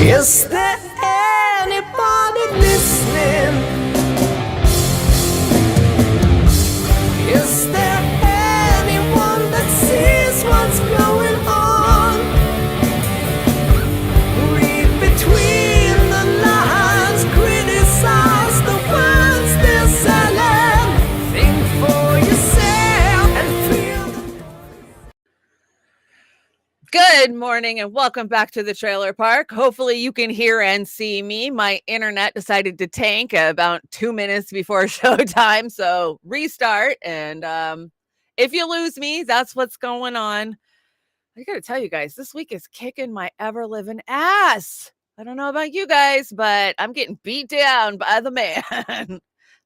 Is there anybody listening? Is there anyone that sees what's going on? Read between the lines, criticize the words they're selling. Think for yourself and feel the... Good morning and welcome back to the trailer park. Hopefully you can hear and see me. My internet decided to tank about 2 minutes before showtime, so restart. And if you lose me, that's what's going on. I gotta tell you guys, this week is kicking my ever-living ass. I don't know about you guys, but I'm getting beat down by the man. And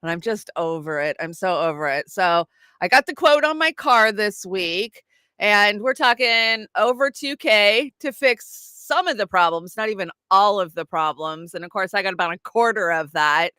I'm just over it. I'm so over it. So I got the quote on my car this week. And we're talking over 2K to fix some of the problems, not even all of the problems. And of course, I got about a quarter of that.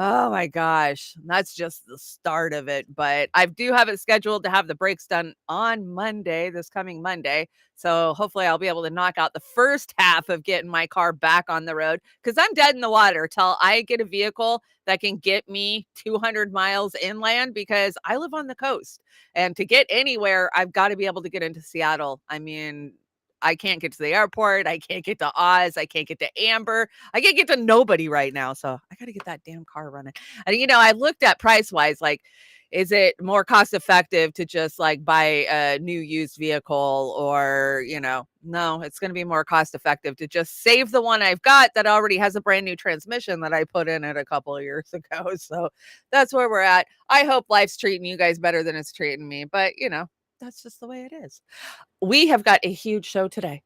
Oh my gosh, that's just the start of it. But I do have it scheduled to have the brakes done on Monday, this coming Monday. So hopefully I'll be able to knock out the first half of getting my car back on the road, because I'm dead in the water till I get a vehicle that can get me 200 miles inland, because I live on the coast. And to get anywhere, I've got to be able to get into Seattle. I mean, I can't get to the airport. I can't get to Oz. I can't get to Amber. I can't get to nobody right now. So I got to get that damn car running. And, I looked at price wise, like, is it more cost effective to just like buy a new used vehicle, or, no, it's going to be more cost effective to just save the one I've got that already has a brand new transmission that I put in it a couple of years ago. So that's where we're at. I hope life's treating you guys better than it's treating me, but that's just the way it is. We have got a huge show today.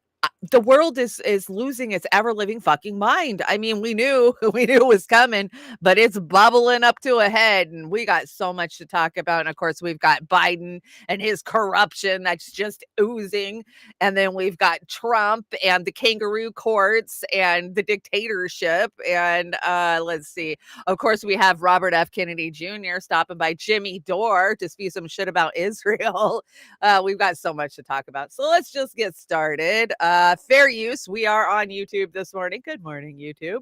The world is losing its ever living fucking mind. I mean, we knew it was coming, but it's bubbling up to a head, and we got so much to talk about. And of course, we've got Biden and his corruption that's just oozing, and then we've got Trump and the kangaroo courts and the dictatorship. And let's see, of course, we have Robert F. Kennedy Jr. stopping by Jimmy Dore to spew some shit about Israel. We've got so much to talk about, so let's just get started. Fair use. We are on YouTube this morning. Good morning, YouTube.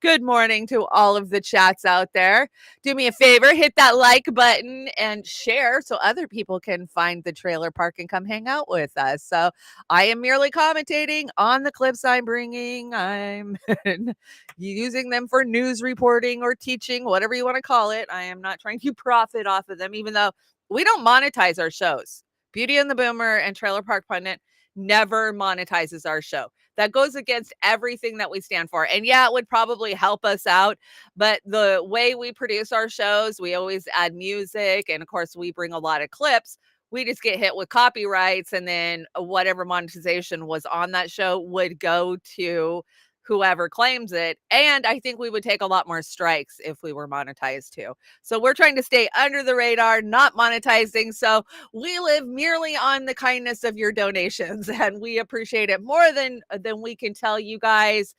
Good morning to all of the chats out there. Do me a favor, hit that like button and share so other people can find the trailer park and come hang out with us. So I am merely commentating on the clips I'm bringing. I'm using them for news reporting or teaching, whatever you want to call it. I am not trying to profit off of them, even though we don't monetize our shows. Beauty and the Boomer and Trailer Park Pundit never monetizes our show. That goes against everything that we stand for. And yeah, it would probably help us out, but the way we produce our shows, we always add music, and of course we bring a lot of clips. We just get hit with copyrights, and then whatever monetization was on that show would go to whoever claims it. And I think we would take a lot more strikes if we were monetized too. So we're trying to stay under the radar, not monetizing. So we live merely on the kindness of your donations, and we appreciate it more than we can tell you guys.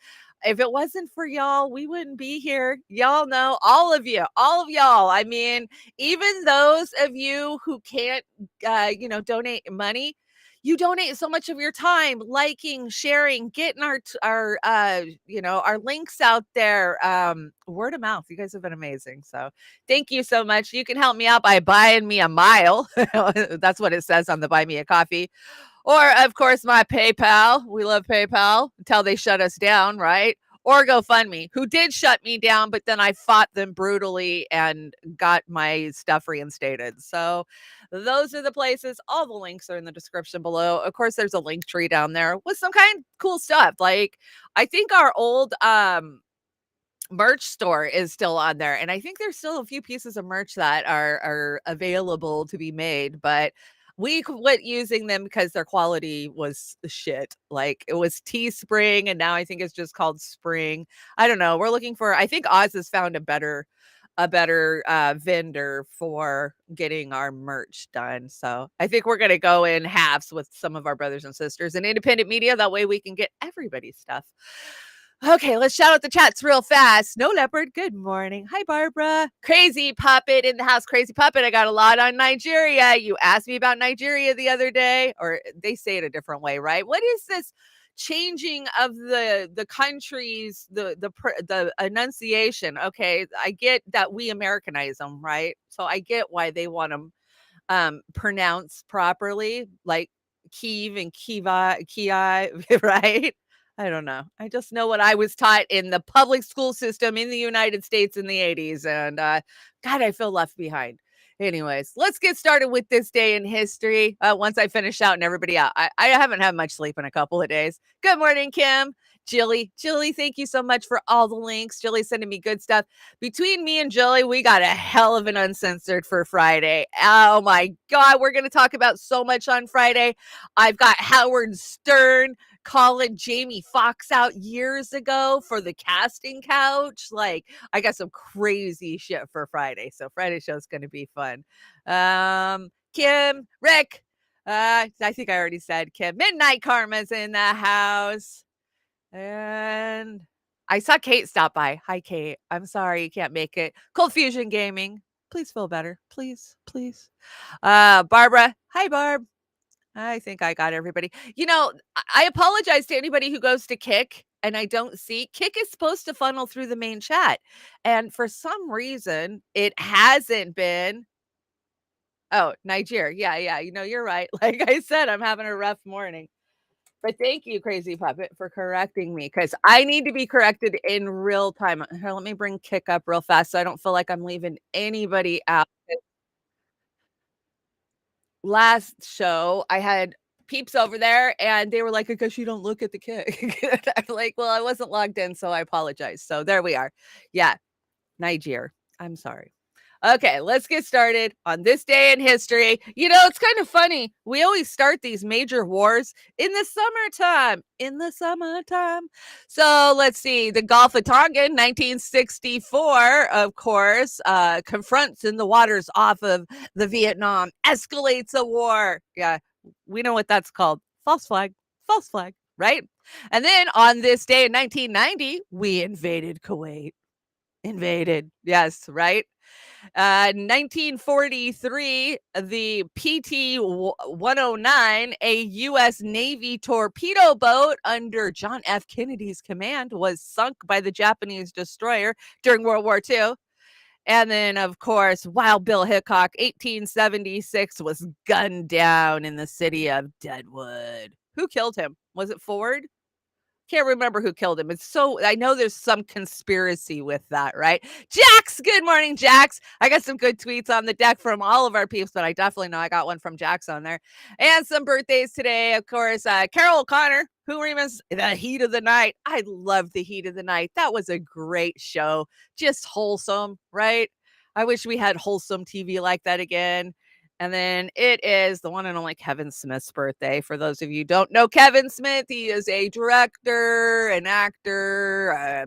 If it wasn't for y'all, we wouldn't be here. Y'all know, all of y'all. I mean, even those of you who can't, donate money, you donate so much of your time, liking, sharing, getting our links out there. Word of mouth. You guys have been amazing. So thank you so much. You can help me out by buying me a mile. That's what it says on the Buy Me a Coffee. Or, of course, my PayPal. We love PayPal until they shut us down, right? Or GoFundMe, who did shut me down, but then I fought them brutally and got my stuff reinstated. So those are the places. All the links are in the description below. Of course, there's a link tree down there with some kind of cool stuff. Like, I think our old merch store is still on there, and I think there's still a few pieces of merch that are available to be made, but we quit using them because their quality was shit. Like, it was Teespring, and now I think it's just called Spring. I don't know. We're looking for, I think Oz has found a better vendor for getting our merch done. So I think we're going to go in halves with some of our brothers and sisters in independent media. That way we can get everybody's stuff. Okay, let's shout out the chats real fast. No Leopard, good morning. Hi, Barbara. Crazy Puppet in the house. Crazy Puppet, I got a lot on Nigeria. You asked me about Nigeria the other day, or they say it a different way, right? What is this changing of the countries, the enunciation. Okay, I get that we Americanize them, right? So I get why they want them pronounced properly, like Kiev and Kiai, right? I don't know. I just know what I was taught in the public school system in the United States in the 80s. And God, I feel left behind. Anyways, let's get started with this day in history. Once I finish shouting everybody out, I haven't had much sleep in a couple of days. Good morning, Kim. Jilly, thank you so much for all the links. Jilly sending me good stuff. Between me and Jilly, we got a hell of an Uncensored for Friday. Oh my God, we're going to talk about so much on Friday. I've got Howard Stern calling Jamie Foxx out years ago for the casting couch. Like, I got some crazy shit for Friday. So Friday show's going to be fun. Kim, Rick, I think I already said Kim. Midnight Karma's in the house. And I saw Kate stop by. Hi, Kate. I'm sorry you can't make it. Cold Fusion Gaming. Please feel better. Please. Barbara. Hi, Barb. I think I got everybody. I apologize to anybody who goes to Kick and I don't see. Kick is supposed to funnel through the main chat. And for some reason, it hasn't been. Oh, Nigeria. Yeah. You're right. Like I said, I'm having a rough morning. But thank you, Crazy Puppet, for correcting me because I need to be corrected in real time. Here, let me bring Kick up real fast so I don't feel like I'm leaving anybody out. Last show, I had peeps over there and they were like, I guess you don't look at the Kick. I'm like, well, I wasn't logged in, so I apologize. So there we are. Yeah, Niger. I'm sorry. Okay, let's get started on this day in history. It's kind of funny. We always start these major wars in the summertime. So let's see. The Gulf of Tonkin, 1964, of course, confronts in the waters off of the Vietnam, escalates a war. Yeah, we know what that's called. False flag, right? And then on this day in 1990, we invaded Kuwait. Yes, right? 1943, the PT 109, a U.S. Navy torpedo boat under John F. Kennedy's command, was sunk by the Japanese destroyer during World War II. And then, of course, Wild Bill Hickok, 1876, was gunned down in the city of Deadwood. Who killed him? Was it Ford? Can't remember who killed him. I know there's some conspiracy with that, right? Jax, good morning, Jax. I got some good tweets on the deck from all of our peeps, but I definitely know I got one from Jax on there. And some birthdays today, of course. Carol O'Connor, who remembers The Heat of the Night. I love The Heat of the Night. That was a great show. Just wholesome, right? I wish we had wholesome TV like that again. And then it is the one and only Kevin Smith's birthday. For those of you who don't know Kevin Smith, he is a director, an actor.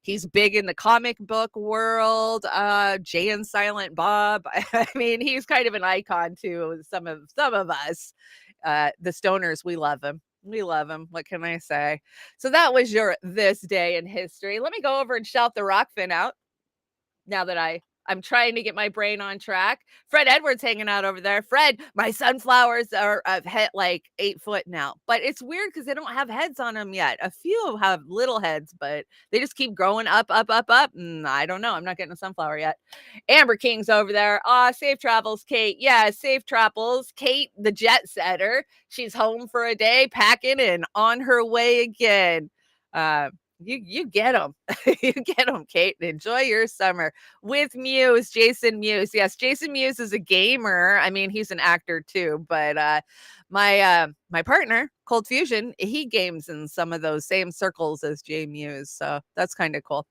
He's big in the comic book world. Jay and Silent Bob. I mean, he's kind of an icon to some of us. The stoners, we love him. What can I say? So that was your this day in history. Let me go over and shout the Rokfin out now that I'm trying to get my brain on track. Fred Edwards hanging out over there. Fred, my sunflowers are like 8 foot now, but it's weird because they don't have heads on them yet. A few have little heads, but they just keep growing up. I don't know. I'm not getting a sunflower yet. Amber King's over there. Safe travels, Kate. Yeah, safe travels. Kate, the jet setter. She's home for a day, packing and on her way again. You get them. You get them, Kate. Enjoy your summer with Muse, Jason Muse. Yes, Jason Muse is a gamer. I mean, he's an actor too, but my partner, Cold Fusion, he games in some of those same circles as Jay Muse. So that's kind of cool.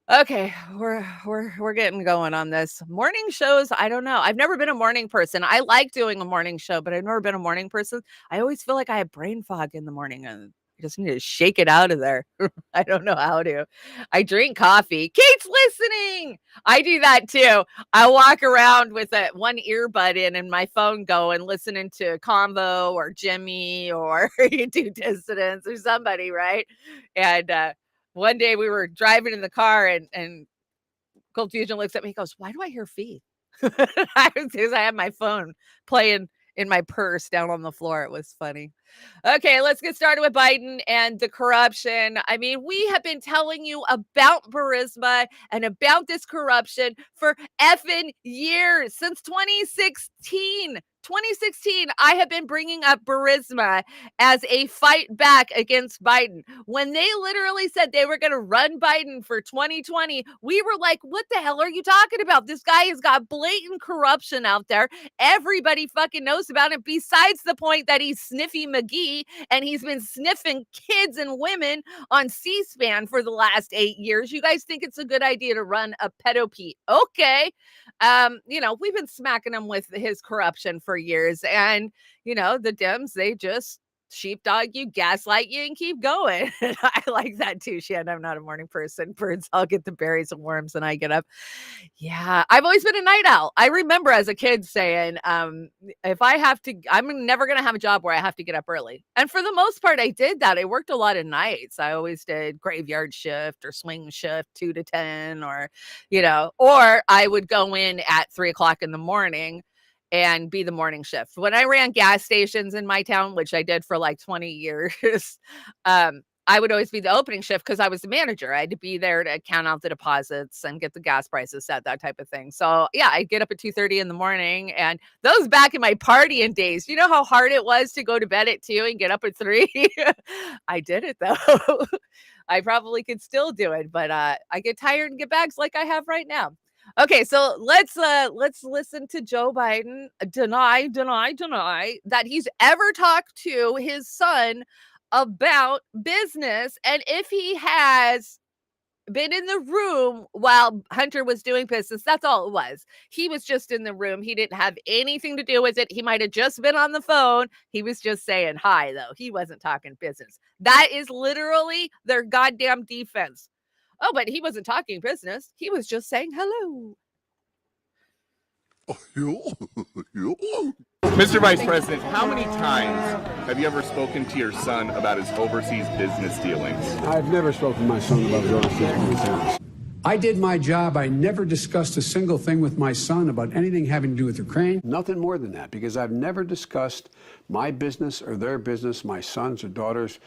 Okay, we're getting going on this. Morning shows, I don't know. I've never been a morning person. I like doing a morning show, but I've never been a morning person. I always feel like I have brain fog in the morning and I just need to shake it out of there. I don't know how to. I drink coffee. Kate's listening. I do that too. I walk around with one earbud in and my phone going, listening to Convo or Jimmy or you do Dissidents or somebody, right? And one day we were driving in the car and Cold Fusion looks at me, he goes, why do I hear feet? Because I had my phone playing in my purse down on the floor. It was funny. Okay, let's get started with Biden and the corruption. I mean, we have been telling you about Burisma and about this corruption for effing years, since 2016. 2016, I have been bringing up Burisma as a fight back against Biden. When they literally said they were going to run Biden for 2020, we were like, what the hell are you talking about? This guy has got blatant corruption out there. Everybody fucking knows about it, besides the point that he's Sniffy McGee and he's been sniffing kids and women on C-SPAN for the last 8 years. You guys think it's a good idea to run a pedopede? Okay. We've been smacking him with his corruption for years. And, the Dems, they just sheepdog you, gaslight you, and keep going. I like that too, Shan. I'm not a morning person. Birds, I'll get the berries and worms and I get up. Yeah, I've always been a night owl. I remember as a kid saying, if I have to, I'm never going to have a job where I have to get up early. And for the most part, I did that. I worked a lot of nights. I always did graveyard shift or swing shift, 2 to 10, or I would go in at 3:00 in the morning and be the morning shift. When I ran gas stations in my town, which I did for like 20 years, I would always be the opening shift because I was the manager. I had to be there to count out the deposits and get the gas prices set, that type of thing. So yeah, I get up at 2:30 in the morning, and those back in my partying days, you know how hard it was to go to bed at 2 and get up at 3? I did it though. I probably could still do it, but I get tired and get bags like I have right now. Okay, so let's listen to Joe Biden deny that he's ever talked to his son about business, and if he has been in the room while Hunter was doing business. That's all it was. He was just in the room. He didn't have anything to do with it. He might have just been on the phone. He was just saying hi, though. He wasn't talking business. That is literally their goddamn defense. Oh, but he wasn't talking business. He was just saying hello. Mr. Vice President, how many times have you ever spoken to your son about his overseas business dealings? I've never spoken to my son about his overseas business dealings. I did my job. I never discussed a single thing with my son about anything having to do with Ukraine. Nothing more than that, because I've never discussed my business or their business, my sons or daughters,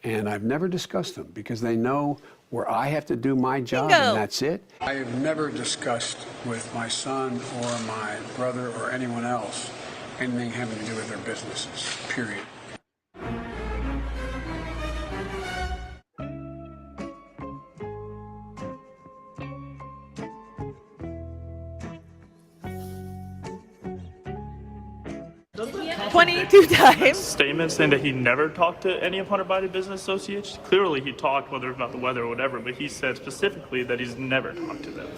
and I've never discussed them because they know where I have to do my job, and that's it. I have never discussed with my son or my brother or anyone else anything having to do with their businesses, period. Doesn't 22 times. Statement saying that he never talked to any of Hunter Biden business associates. Clearly he talked, whether it's about the weather or whatever, but he said specifically that he's never talked to them.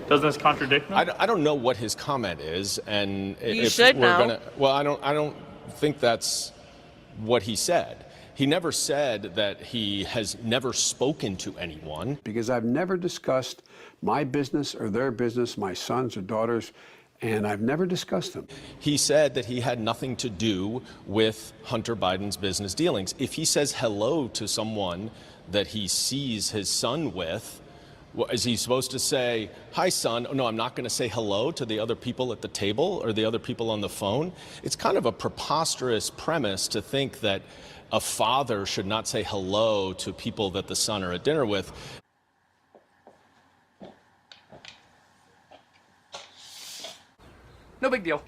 Doesn't this contradict him? I don't know what his comment is, and You if should we're know. gonna, well, I don't think that's what he said. He never said that he has never spoken to anyone. Because I've never discussed my business or their business, my sons or daughters, and I've never discussed them. He said that he had nothing to do with Hunter Biden's business dealings. If he says hello to someone that he sees his son with, is he supposed to say, hi, son? Oh, no, I'm not going to say hello to the other people at the table or the other people on the phone. It's kind of a preposterous premise to think that a father should not say hello to people that the son are at dinner with. No big deal.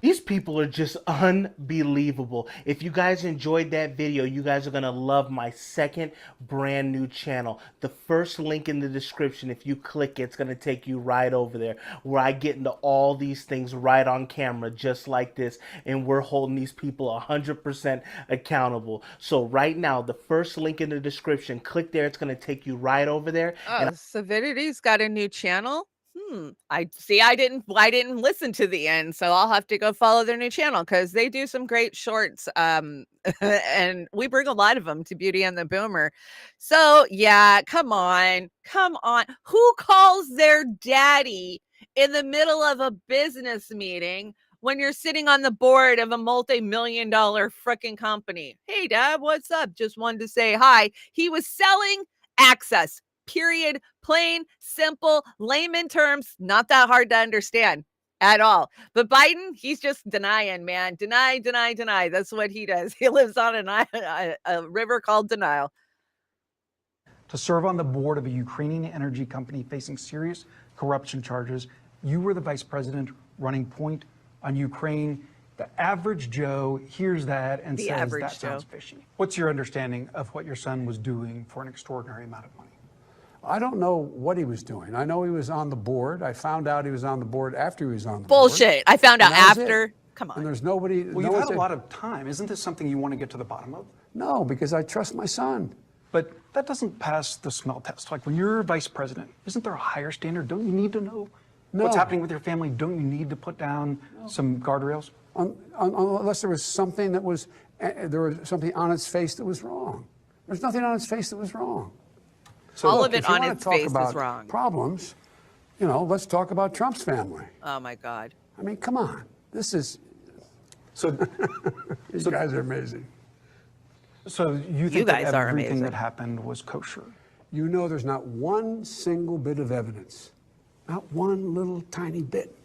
These people are just unbelievable. If you guys enjoyed that video, you guys are going to love my second brand new channel. The first link in the description, if you click it, it's going to take you right over there where I get into all these things right on camera just like this, and we're holding these people 100% accountable. So right now, the first link in the description, click there. It's going to take you right over there. Oh, Savinity's got a new channel. I see. I didn't listen to the end, so I'll have to go follow their new channel because they do some great shorts. And we bring a lot of them to Beauty and the Boomer. So yeah, come on. Who calls their daddy in the middle of a business meeting when you're sitting on the board of a multi-million-dollar freaking company? Hey, Dad, what's up? Just wanted to say hi. He was selling access. Period. Plain, simple, layman terms, not that hard to understand at all. But Biden, he's just denying, man. Deny, deny, deny. That's what he does. He lives on a river called denial. To serve on the board of a Ukrainian energy company facing serious corruption charges, you were the vice president running point on Ukraine. The average Joe hears that and says, that sounds fishy. What's your understanding of what your son was doing for an extraordinary amount of money? I don't know what he was doing. I know he was on the board. I found out he was on the board after he was on the board. Bullshit. I found out after. Come on. And there's nobody. Well, you've had a lot of time. Isn't this something you want to get to the bottom of? No, because I trust my son. But that doesn't pass the smell test. Like when you're vice president, isn't there a higher standard? Don't you need to know what's happening with your family? Don't you need to put down some guardrails? Unless there was something that was, there was something on its face that was wrong. There's nothing on its face that was wrong. So all of it on its face is wrong. Problems, you know, let's talk about Trump's family. Oh my God. I mean, come on. This is, these guys are amazing. So you think that everything that happened was kosher? You know, there's not one single bit of evidence, not one little tiny bit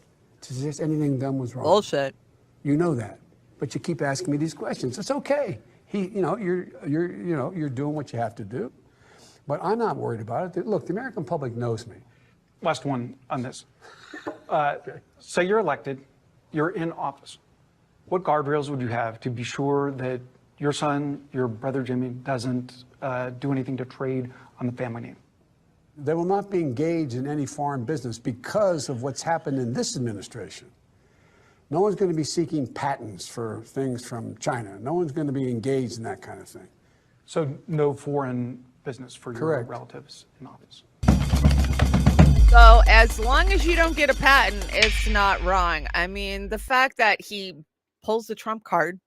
to suggest anything done was wrong. Bullshit. You know that, but you keep asking me these questions. It's okay. You're doing what you have to do, but I'm not worried about it. Look, the American public knows me. Last one on this. Say you're elected, you're in office. What guardrails would you have to be sure that your son, your brother Jimmy, doesn't do anything to trade on the family name? They will not be engaged in any foreign business because of what's happened in this administration. No one's going to be seeking patents for things from China. No one's going to be engaged in that kind of thing. So no foreign business for your relatives in office? So as long as you don't get a patent, it's not wrong. I mean, the fact that he pulls the Trump card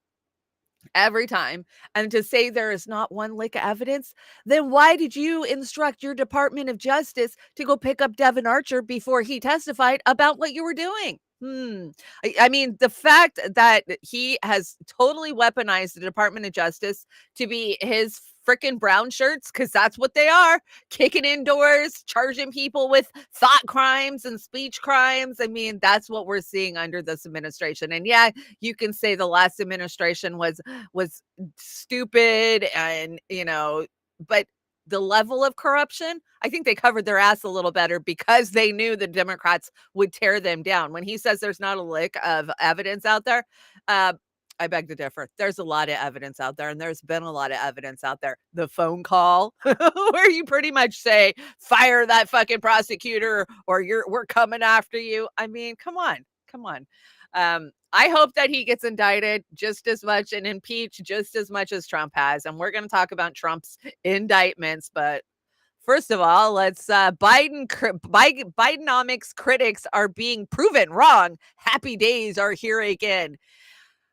every time and to say there is not one lick of evidence, then why did you instruct your Department of Justice to go pick up Devin Archer before he testified about what you were doing? I mean, the fact that he has totally weaponized the Department of Justice to be his freaking brown shirts, because that's what they are, kicking indoors, charging people with thought crimes and speech crimes. I mean, that's what we're seeing under this administration. And yeah, you can say the last administration was stupid and, you know, but the level of corruption, I think they covered their ass a little better because they knew the Democrats would tear them down. When he says there's not a lick of evidence out there, I beg to differ. There's a lot of evidence out there, and there's been a lot of evidence out there. The phone call where you pretty much say, fire that fucking prosecutor or we're coming after you. I mean, come on. I hope that he gets indicted just as much and impeached just as much as Trump has. And we're going to talk about Trump's indictments. But first of all, let's Bidenomics critics are being proven wrong. Happy days are here again.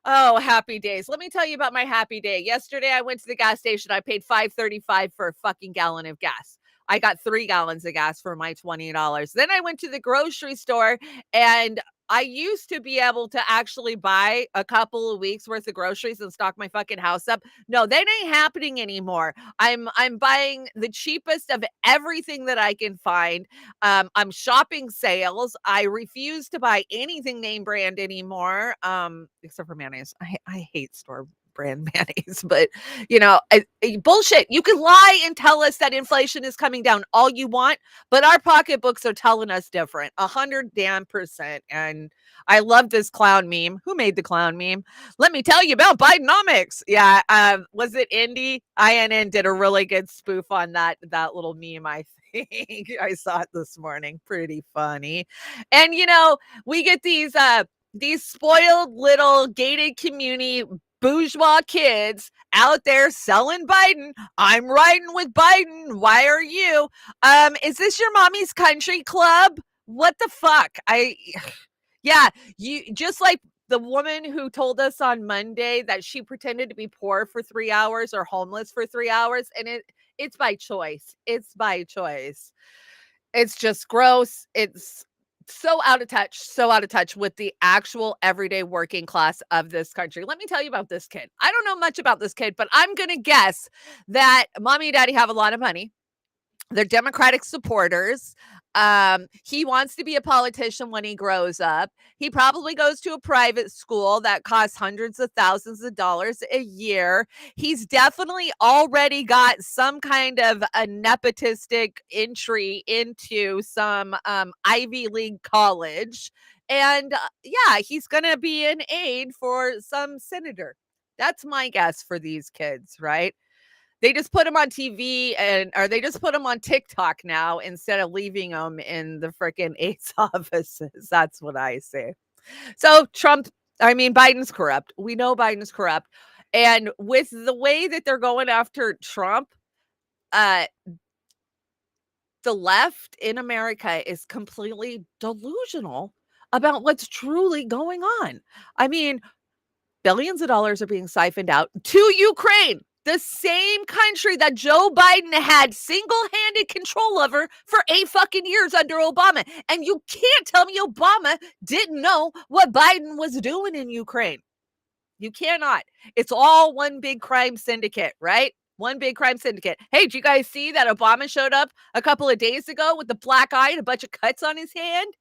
Oh, happy days. Let me tell you about my happy day. Yesterday, I went to the gas station. I paid $5.35 for a fucking gallon of gas. I got 3 gallons of gas for my $20. Then I went to the grocery store, and I used to be able to actually buy a couple of weeks worth of groceries and stock my fucking house up. No, that ain't happening anymore. I'm buying the cheapest of everything that I can find. I'm shopping sales. I refuse to buy anything name brand anymore, except for mayonnaise. I hate store brand mayonnaise, but you know, bullshit. You can lie and tell us that inflation is coming down all you want, but our pocketbooks are telling us different, 100%. And I love this clown meme. Who made the clown meme? Let me tell you about Bidenomics. Yeah, was it Indy? INN did a really good spoof on that little meme. I think I saw it this morning. Pretty funny. And you know, we get these spoiled little gated community bourgeois kids out there selling Biden. I'm riding with Biden. Why are you? Is this your mommy's country club? What the fuck? Yeah, you just like the woman who told us on Monday that she pretended to be poor for 3 hours or homeless for 3 hours. And it's by choice. It's by choice. It's just gross. It's so out of touch with the actual everyday working class of this country. Let me tell you about this kid. I don't know much about this kid, but I'm going to guess that mommy and daddy have a lot of money. They're Democratic supporters. He wants to be a politician when he grows up. He probably goes to a private school that costs hundreds of thousands of dollars a year. He's definitely already got some kind of a nepotistic entry into some Ivy League college. And yeah, he's going to be an aide for some senator. That's my guess for these kids, right? They just put them on TV or they just put them on TikTok now instead of leaving them in the freaking aides offices. That's what I say. So Biden's corrupt. We know Biden's corrupt. And with the way that they're going after Trump, the left in America is completely delusional about what's truly going on. I mean, billions of dollars are being siphoned out to Ukraine, the same country that Joe Biden had single-handed control over for 8 fucking years under Obama. And you can't tell me Obama didn't know what Biden was doing in Ukraine. You cannot. It's all one big crime syndicate, right? One big crime syndicate. Hey, did you guys see that Obama showed up a couple of days ago with the black eye and a bunch of cuts on his hand?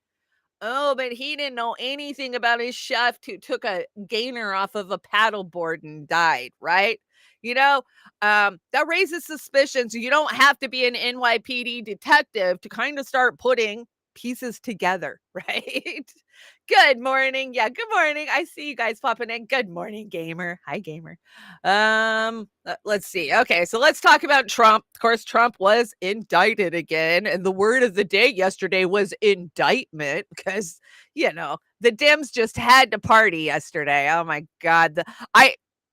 Oh, but he didn't know anything about his chef who took a gainer off of a paddleboard and died, right? That raises suspicions. You don't have to be an NYPD detective to kind of start putting pieces together, right? Good morning. Yeah, good morning. I see you guys popping in. Good morning, gamer. Hi, gamer. Let's see. Okay, so let's talk about Trump. Of course, Trump was indicted again, and the word of the day yesterday was indictment because, the Dems just had to party yesterday. Oh my God.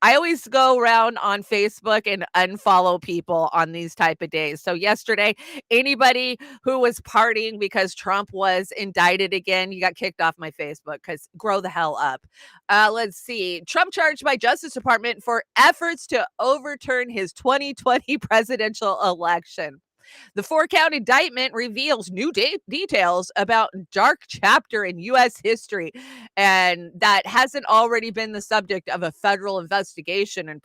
I always go around on Facebook and unfollow people on these type of days. So yesterday, anybody who was partying because Trump was indicted again, you got kicked off my Facebook because grow the hell up. Let's see. Trump charged by Justice Department for efforts to overturn his 2020 presidential election. The 4-count indictment reveals new details about dark chapter in U.S. history, and that hasn't already been the subject of a federal investigation and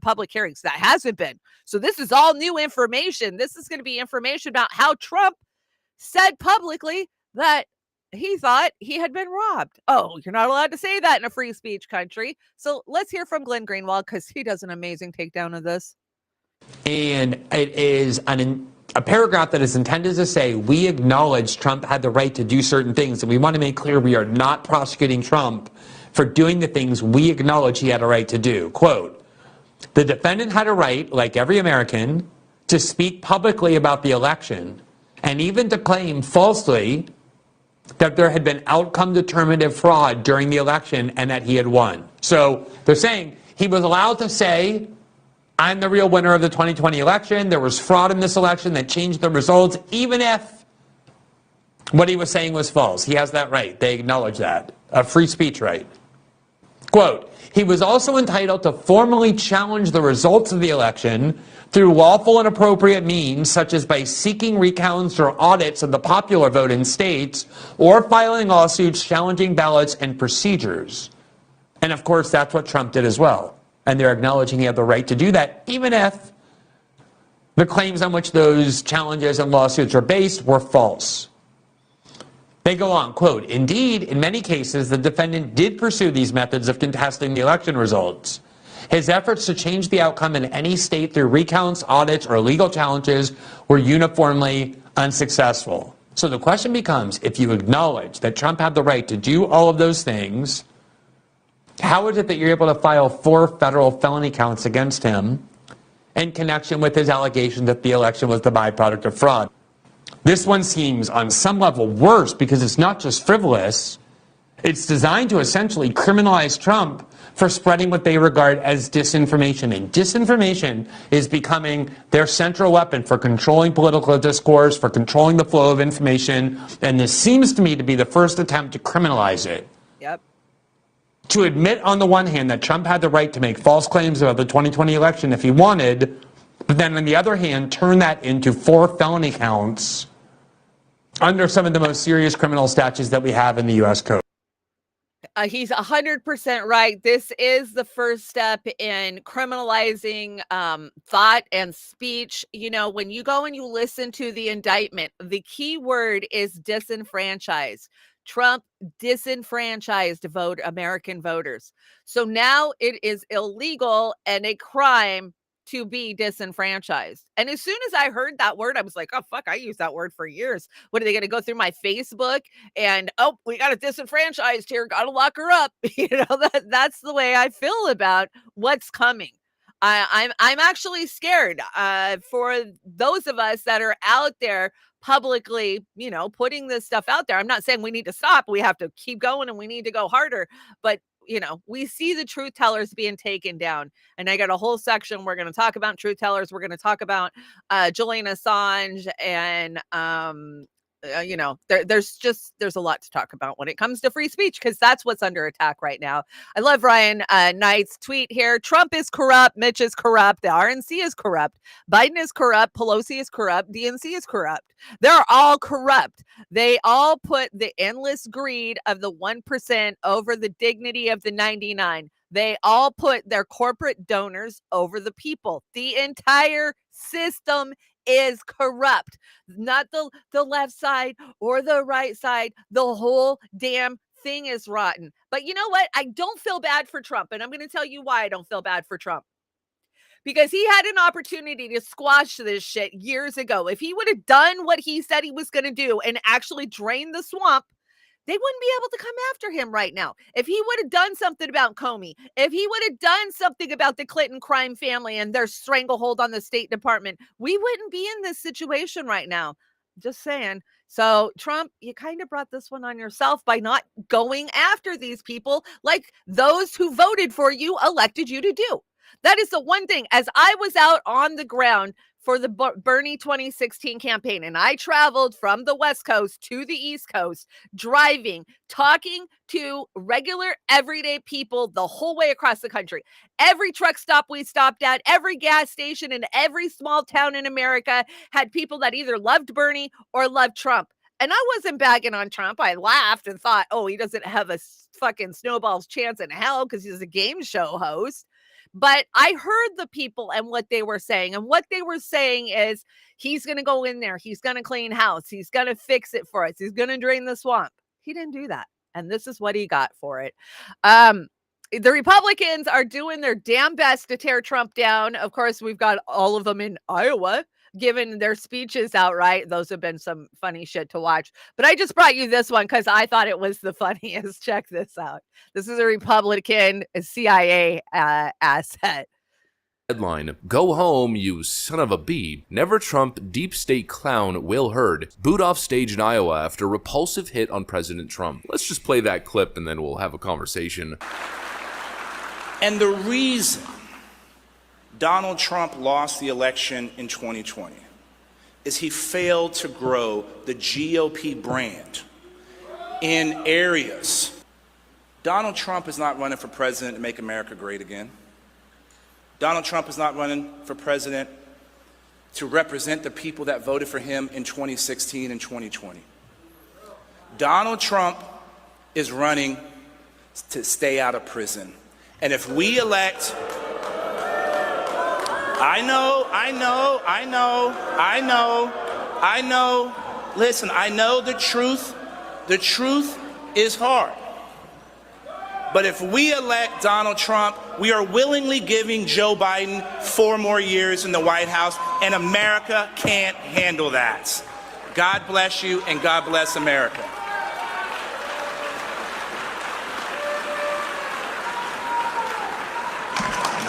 public hearings. That hasn't been. So this is all new information. This is going to be information about how Trump said publicly that he thought he had been robbed. Oh, you're not allowed to say that in a free speech country. So let's hear from Glenn Greenwald because he does an amazing takedown of this. And it is a paragraph that is intended to say we acknowledge Trump had the right to do certain things, and we want to make clear we are not prosecuting Trump for doing the things we acknowledge he had a right to do. Quote, the defendant had a right, like every American, to speak publicly about the election and even to claim falsely that there had been outcome determinative fraud during the election and that he had won. So they're saying he was allowed to say, I'm the real winner of the 2020 election. There was fraud in this election that changed the results, even if what he was saying was false. He has that right. They acknowledge that. A free speech right. Quote, he was also entitled to formally challenge the results of the election through lawful and appropriate means, such as by seeking recounts or audits of the popular vote in states or filing lawsuits challenging ballots and procedures. And of course, that's what Trump did as well. And they're acknowledging he had the right to do that, even if the claims on which those challenges and lawsuits are based were false. They go on, quote, indeed, in many cases, the defendant did pursue these methods of contesting the election results. His efforts to change the outcome in any state through recounts, audits, or legal challenges were uniformly unsuccessful. So the question becomes, if you acknowledge that Trump had the right to do all of those things, how is it that you're able to file 4 federal felony counts against him in connection with his allegation that the election was the byproduct of fraud? This one seems on some level worse because it's not just frivolous. It's designed to essentially criminalize Trump for spreading what they regard as disinformation. And disinformation is becoming their central weapon for controlling political discourse, for controlling the flow of information. And this seems to me to be the first attempt to criminalize it. Yep. To admit on the one hand that Trump had the right to make false claims about the 2020 election if he wanted, but then on the other hand, turn that into 4 felony counts under some of the most serious criminal statutes that we have in the U.S. Code. he's 100% right. This is the first step in criminalizing thought and speech. You know, when you go and you listen to the indictment, the key word is disenfranchised. Trump disenfranchised American voters. So now it is illegal and a crime to be disenfranchised. And as soon as I heard that word, I was like, oh, fuck, I used that word for years. What are they going to go through my Facebook and, oh, we got a disenfranchised here, got to lock her up. That's the way I feel about what's coming. I'm actually scared for those of us that are out there publicly, putting this stuff out there. I'm not saying we need to stop. We have to keep going and we need to go harder. But we see the truth tellers being taken down. And I got a whole section. We're going to talk about truth tellers. We're going to talk about Julian Assange and, there's a lot to talk about when it comes to free speech, because that's what's under attack right now. I love Ryan Knight's tweet here. Trump is corrupt. Mitch is corrupt. The RNC is corrupt. Biden is corrupt. Pelosi is corrupt. DNC is corrupt. They're all corrupt. They all put the endless greed of the 1% over the dignity of the 99. They all put their corporate donors over the people. The entire system is corrupt. Not the left side or the right side. The whole damn thing is rotten. But you know what? I don't feel bad for Trump. And I'm going to tell you why I don't feel bad for Trump. Because he had an opportunity to squash this shit years ago. If he would have done what he said he was going to do and actually drain the swamp, they wouldn't be able to come after him right now. If he would have done something about Comey, if he would have done something about the Clinton crime family and their stranglehold on the State Department, we wouldn't be in this situation right now. Just saying. So Trump, you kind of brought this one on yourself by not going after these people like those who voted for you elected you to do. That is the one thing. As I was out on the ground for the Bernie 2016 campaign, and I traveled from the West Coast to the East Coast, driving, talking to regular, everyday people the whole way across the country. Every truck stop we stopped at, every gas station in every small town in America had people that either loved Bernie or loved Trump. And I wasn't bagging on Trump. I laughed and thought, oh, he doesn't have a fucking snowball's chance in hell because he's a game show host. But I heard the people and what they were saying. And what they were saying is he's going to go in there. He's going to clean house. He's going to fix it for us. He's going to drain the swamp. He didn't do that. And this is what he got for it. The Republicans are doing their damn best to tear Trump down. Of course, we've got all of them in Iowa giving their speeches outright. Those have been some funny shit to watch. But I just brought you this one because I thought it was the funniest. Check this out. This is a Republican CIA asset. Headline, go home, you son of a bee. Never Trump deep state clown Will Hurd boot off stage in Iowa after repulsive hit on President Trump. Let's just play that clip and then we'll have a conversation. And the reason Donald Trump lost the election in 2020 is he failed to grow the GOP brand in areas. Donald Trump is not running for president to make America great again. Donald Trump is not running for president to represent the people that voted for him in 2016 and 2020. Donald Trump is running to stay out of prison. And if we elect, I know, listen, I know the truth is hard. But if we elect Donald Trump, we are willingly giving Joe Biden 4 more years in the White House, and America can't handle that. God bless you, and God bless America.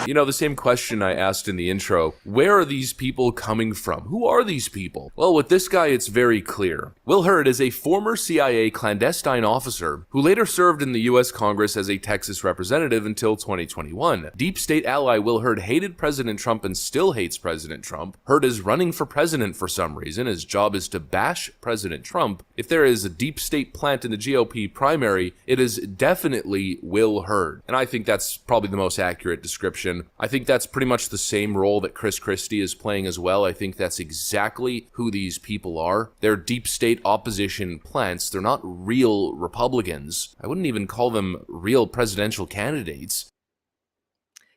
You know, the same question I asked in the intro, where are these people coming from? Who are these people? Well, with this guy, it's very clear. Will Hurd is a former CIA clandestine officer who later served in the U.S. Congress as a Texas representative until 2021. Deep state ally Will Hurd hated President Trump and still hates President Trump. Hurd is running for president for some reason. His job is to bash President Trump. If there is a deep state plant in the GOP primary, it is definitely Will Hurd. And I think that's probably the most accurate description election. I think that's pretty much the same role that Chris Christie is playing as well. I think that's exactly who these people are. They're deep state opposition plants. They're not real Republicans. I wouldn't even call them real presidential candidates.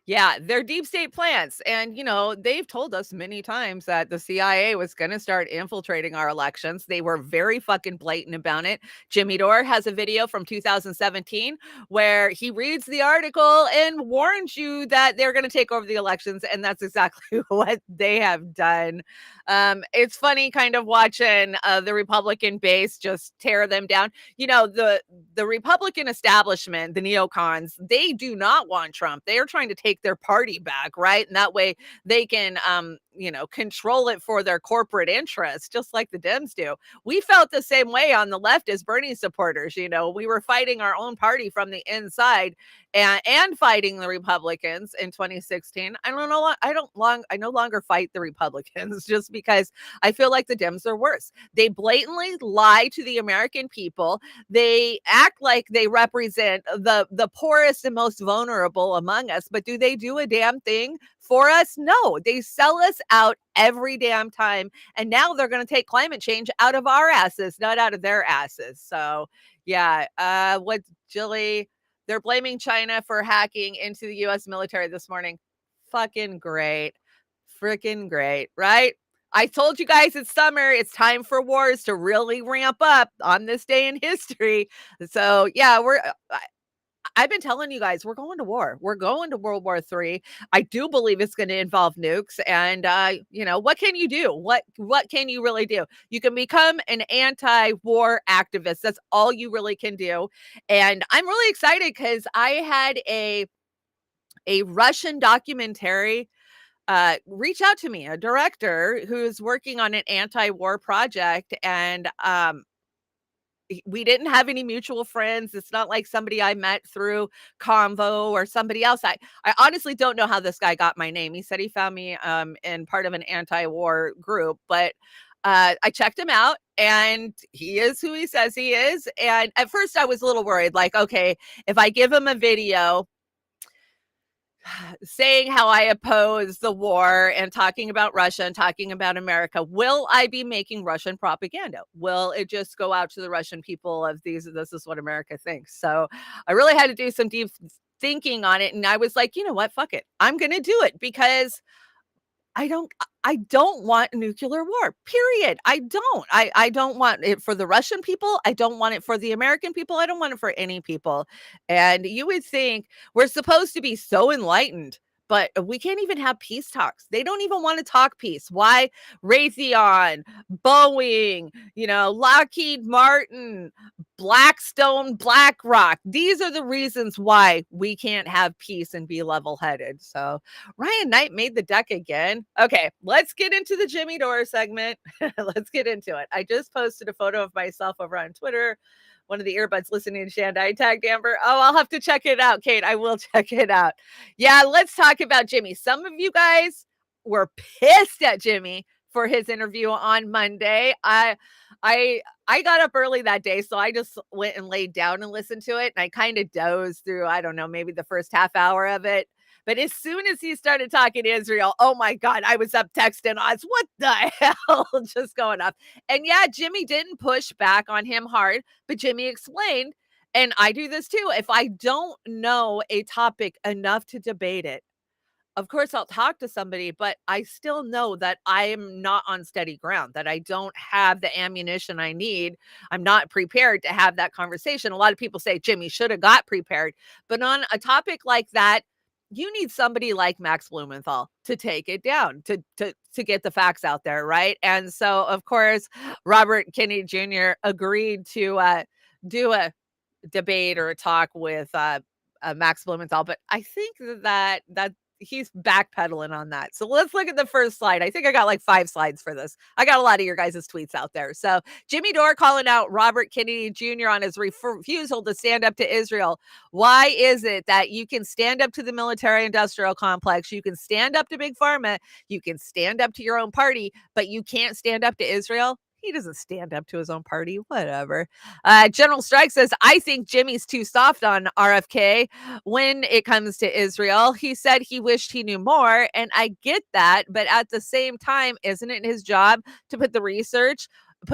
Yeah, they're deep state plants. And, they've told us many times that the CIA was going to start infiltrating our elections. They were very fucking blatant about it. Jimmy Dore has a video from 2017 where he reads the article and warns you that they're going to take over the elections. And that's exactly what they have done. It's funny kind of watching the Republican base just tear them down. The Republican establishment, the neocons, they do not want Trump. They are trying to take their party back, right? And that way they can control it for their corporate interests, just like the Dems do. We felt the same way on the left as Bernie supporters. We were fighting our own party from the inside and fighting the Republicans in 2016. I no longer fight the Republicans just because I feel like the Dems are worse. They blatantly lie to the American people. They act like they represent the poorest and most vulnerable among us, but do they do a damn thing for us? No, they sell us out every damn time. And now they're going to take climate change out of our asses, not out of their asses. So yeah, what Jilly, they're blaming China for hacking into the US military this morning. Fucking great. Freaking great, right? I told you guys it's summer. It's time for wars to really ramp up on this day in history. So yeah, I've been telling you guys, we're going to war. We're going to World War III. I do believe it's going to involve nukes. And, what can you do? What can you really do? You can become an anti-war activist. That's all you really can do. And I'm really excited because I had a Russian documentary reach out to me, a director who's working on an anti-war project. And, we didn't have any mutual friends. It's not like somebody I met through Convo or somebody else. I honestly don't know how this guy got my name. He said he found me in part of an anti-war group, but I checked him out and he is who he says he is. And at first I was a little worried, like, okay, if I give him a video saying how I oppose the war and talking about Russia and talking about America, will I be making Russian propaganda? Will it just go out to the Russian people of this is what America thinks? So I really had to do some deep thinking on it. And I was like, you know what? Fuck it. I'm going to do it because I don't want nuclear war, period. I don't want it for the Russian people. I don't want it for the American people. I don't want it for any people. And you would think we're supposed to be so enlightened, but we can't even have peace talks. They don't even want to talk peace. Why? Raytheon, Boeing, Lockheed Martin, Blackstone, BlackRock. These are the reasons why we can't have peace and be level-headed. So Ryan Knight made the deck again. Okay, let's get into the Jimmy Dore segment. Let's get into it. I just posted a photo of myself over on Twitter. One of the earbuds listening to Shanda. I tagged Amber. Oh, I'll have to check it out, Kate. I will check it out. Yeah, let's talk about Jimmy. Some of you guys were pissed at Jimmy for his interview on Monday. I got up early that day, so I just went and laid down and listened to it. And I kind of dozed through, I don't know, maybe the first half hour of it. But as soon as he started talking Israel, oh my God, I was up texting Oz. What the hell? Just going up. And yeah, Jimmy didn't push back on him hard, but Jimmy explained, and I do this too, if I don't know a topic enough to debate it, of course, I'll talk to somebody, but I still know that I am not on steady ground, that I don't have the ammunition I need. I'm not prepared to have that conversation. A lot of people say Jimmy should have got prepared, but on a topic like that, you need somebody like Max Blumenthal to take it down, to get the facts out there, right? And so, of course, Robert Kennedy Jr. agreed to do a debate or a talk with Max Blumenthal, but I think that he's backpedaling on that. So let's look at the first slide. I think I got like 5 slides for this. I got a lot of your guys' tweets out there. So Jimmy Dore calling out Robert Kennedy Jr. on his refusal to stand up to Israel. Why is it that you can stand up to the military industrial complex, you can stand up to Big Pharma, you can stand up to your own party, but you can't stand up to Israel? He doesn't stand up to his own party. Whatever. General Strike says, I think Jimmy's too soft on RFK when it comes to Israel. He said he wished he knew more, and I get that. But at the same time, isn't it his job to put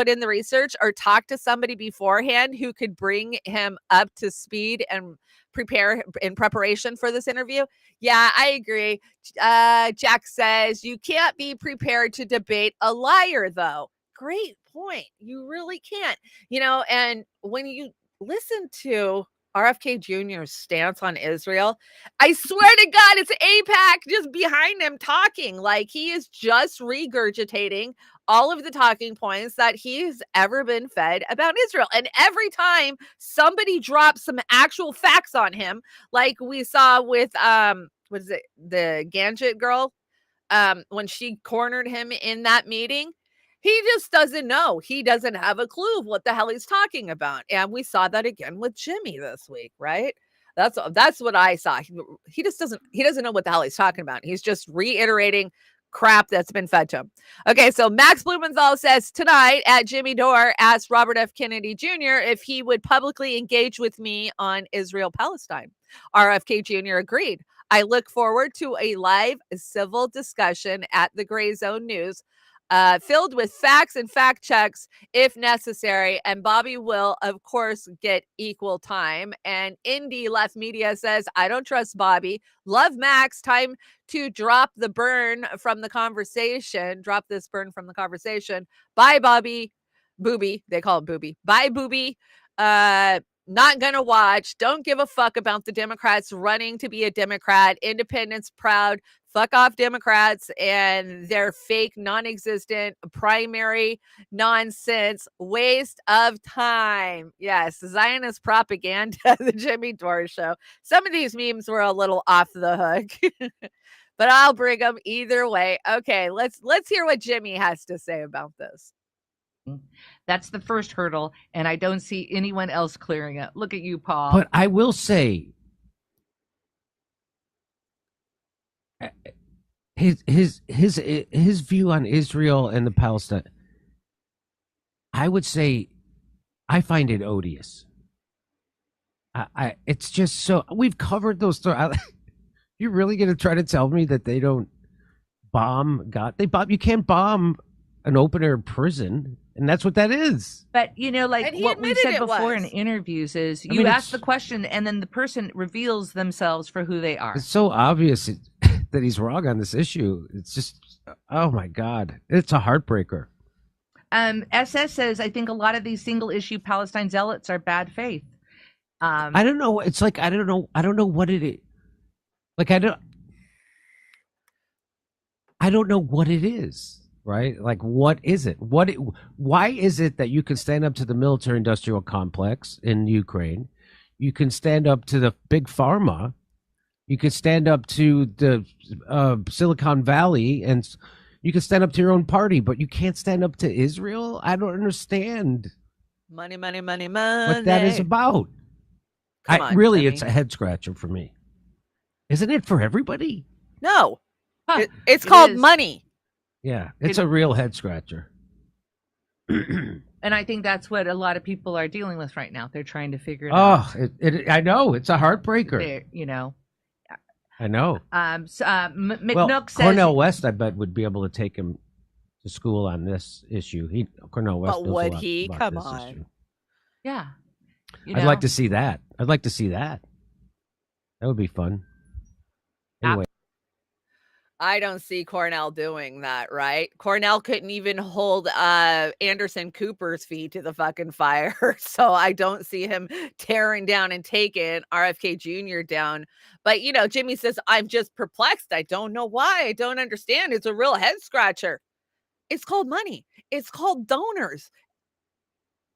in the research or talk to somebody beforehand who could bring him up to speed and prepare in preparation for this interview? Yeah, I agree. Jack says, you can't be prepared to debate a liar, though. Great point. You really can't. And when you listen to RFK Jr.'s stance on Israel, I swear to God, it's AIPAC just behind him talking. Like, he is just regurgitating all of the talking points that he's ever been fed about Israel. And every time somebody drops some actual facts on him, like we saw with what is it, the Ganget girl, when she cornered him in that meeting, he just doesn't know. He doesn't have a clue of what the hell he's talking about. And we saw that again with Jimmy this week, right? That's what I saw. He doesn't know what the hell he's talking about. He's just reiterating crap that's been fed to him. Okay, so Max Blumenthal says, tonight at Jimmy Dore asked Robert F. Kennedy Jr. if he would publicly engage with me on Israel-Palestine. RFK Jr. agreed. I look forward to a live civil discussion at the Gray Zone News, filled with facts and fact checks if necessary. And Bobby will, of course, get equal time. And Indie Left Media says, I don't trust Bobby. Love Max. Time to drop the burn from the conversation. Drop this burn from the conversation. Bye, Bobby. Booby. They call it Booby. Bye, Booby. Not gonna watch. Don't give a fuck about the Democrats running to be a Democrat. Independence proud. Fuck off Democrats and their fake, non-existent primary nonsense. Waste of time. Yes, Zionist propaganda, the Jimmy Dore Show. Some of these memes were a little off the hook, but I'll bring them either way. Okay, let's hear what Jimmy has to say about this. That's the first hurdle, and I don't see anyone else clearing it. Look at you, Paul. But I will say, his view on Israel and the Palestine, I would say, I find it odious. It's just so, we've covered those stories. You're really going to try to tell me that they don't bomb God? They bomb. You can't bomb an open air prison. And that's what that is. But, like what we've said before in interviews is you ask the question and then the person reveals themselves for who they are. It's so obvious that he's wrong on this issue. It's just, oh my God. It's a heartbreaker. SS says, I think a lot of these single issue Palestine zealots are bad faith. I don't know. It's like, I don't know what it is. Like, I don't know what it is. Right? Like, what is it? Why is it that you can stand up to the military-industrial complex in Ukraine? You can stand up to the big pharma. You can stand up to the Silicon Valley, and you can stand up to your own party, but you can't stand up to Israel? I don't understand. Money, money, money, money. What that is about. Really, it's a head-scratcher for me. Isn't it for everybody? No. It's called money. Yeah, it's a real head scratcher. And I think that's what a lot of people are dealing with right now. They're trying to figure it out. I know. It's a heartbreaker. I know. McNook says Cornel West, I bet, would be able to take him to school on this issue. Cornel West. But would he? Come on. Issue. Yeah. I'd like to see that. That would be fun. Anyway. I don't see Cornell doing that, right? Cornell couldn't even hold Anderson Cooper's feet to the fucking fire. So I don't see him tearing down and taking RFK Jr. down. But, Jimmy says, I'm just perplexed. I don't know why. I don't understand. It's a real head scratcher. It's called money. It's called donors.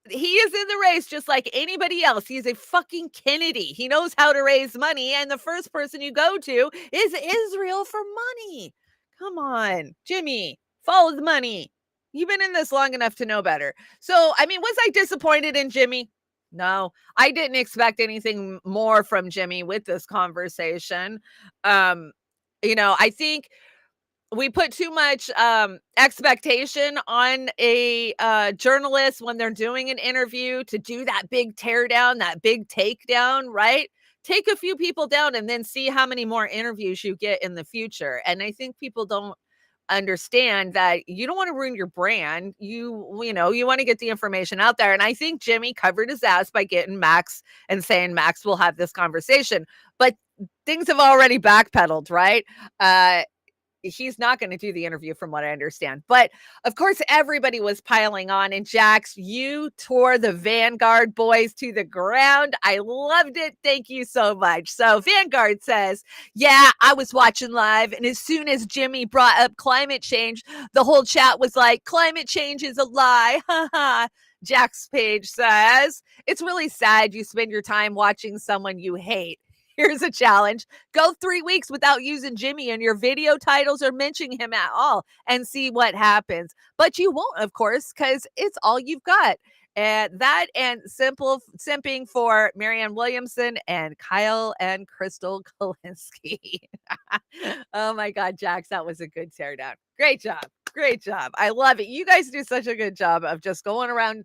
He is in the race just like anybody else. He's a fucking Kennedy. He knows how to raise money. And the first person you go to is Israel for money. Come on, Jimmy, follow the money. You've been in this long enough to know better. So, was I disappointed in Jimmy? No, I didn't expect anything more from Jimmy with this conversation. I think we put too much expectation on a journalist when they're doing an interview to do that big teardown, that big takedown, right? Take a few people down and then see how many more interviews you get in the future. And I think people don't understand that you don't want to ruin your brand. You want to get the information out there. And I think Jimmy covered his ass by getting Max and saying Max will have this conversation. But things have already backpedaled, right? He's not going to do the interview from what I understand. But of course, everybody was piling on. And Jax, you tore the Vanguard boys to the ground. I loved it. Thank you so much. So Vanguard says, yeah, I was watching live. And as soon as Jimmy brought up climate change, the whole chat was like, climate change is a lie. Jax Page says, it's really sad you spend your time watching someone you hate. Here's a challenge. Go 3 weeks without using Jimmy in your video titles or mentioning him at all and see what happens. But you won't, of course, because it's all you've got. And that and simping for Marianne Williamson and Kyle and Crystal Kalinsky. Oh my God, Jax, that was a good teardown. Great job. Great job. I love it. You guys do such a good job of just going around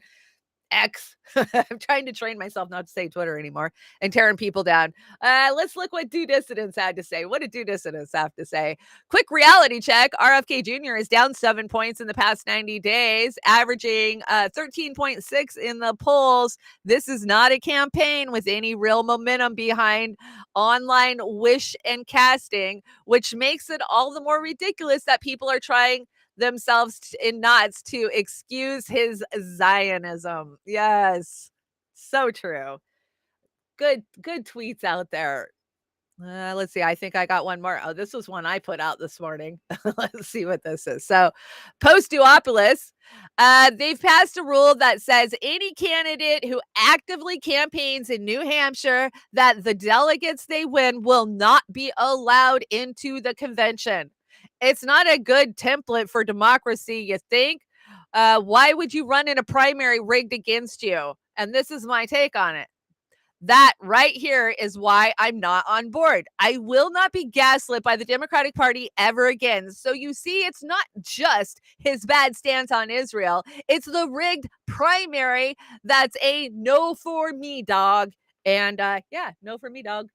X. I'm trying to train myself not to say Twitter anymore and tearing people down. Let's look what Do Dissidents had to say. What did Do Dissidents have to say? Quick reality check. RFK Jr. is down 7 points in the past 90 days, averaging 13.6 in the polls. This is not a campaign with any real momentum behind online wish and casting, which makes it all the more ridiculous that people are trying themselves in knots to excuse his Zionism. Yes, so true. Good tweets out there. Let's see. I think I got one more. Oh, this was one I put out this morning. Let's see what this is. So, Post-Duopolis, they've passed a rule that says any candidate who actively campaigns in New Hampshire that the delegates they win will not be allowed into the convention. It's not a good template for democracy, you think? Why would you run in a primary rigged against you? And this is my take on it. That right here is why I'm not on board. I will not be gaslit by the Democratic Party ever again. So you see, it's not just his bad stance on Israel. It's the rigged primary that's a no for me, dog. And no for me, dog.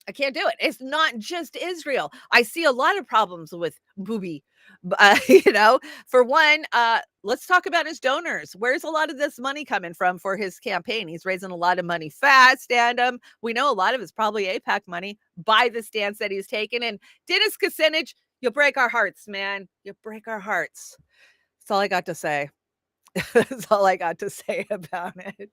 I can't do it. It's not just Israel. I see a lot of problems with Booby. For one, let's talk about his donors. Where's a lot of this money coming from for his campaign? He's raising a lot of money fast, and we know a lot of it's probably AIPAC money by the stance that he's taken. And Dennis Kucinich, you'll break our hearts, man. You'll break our hearts. That's all I got to say. That's all I got to say about it.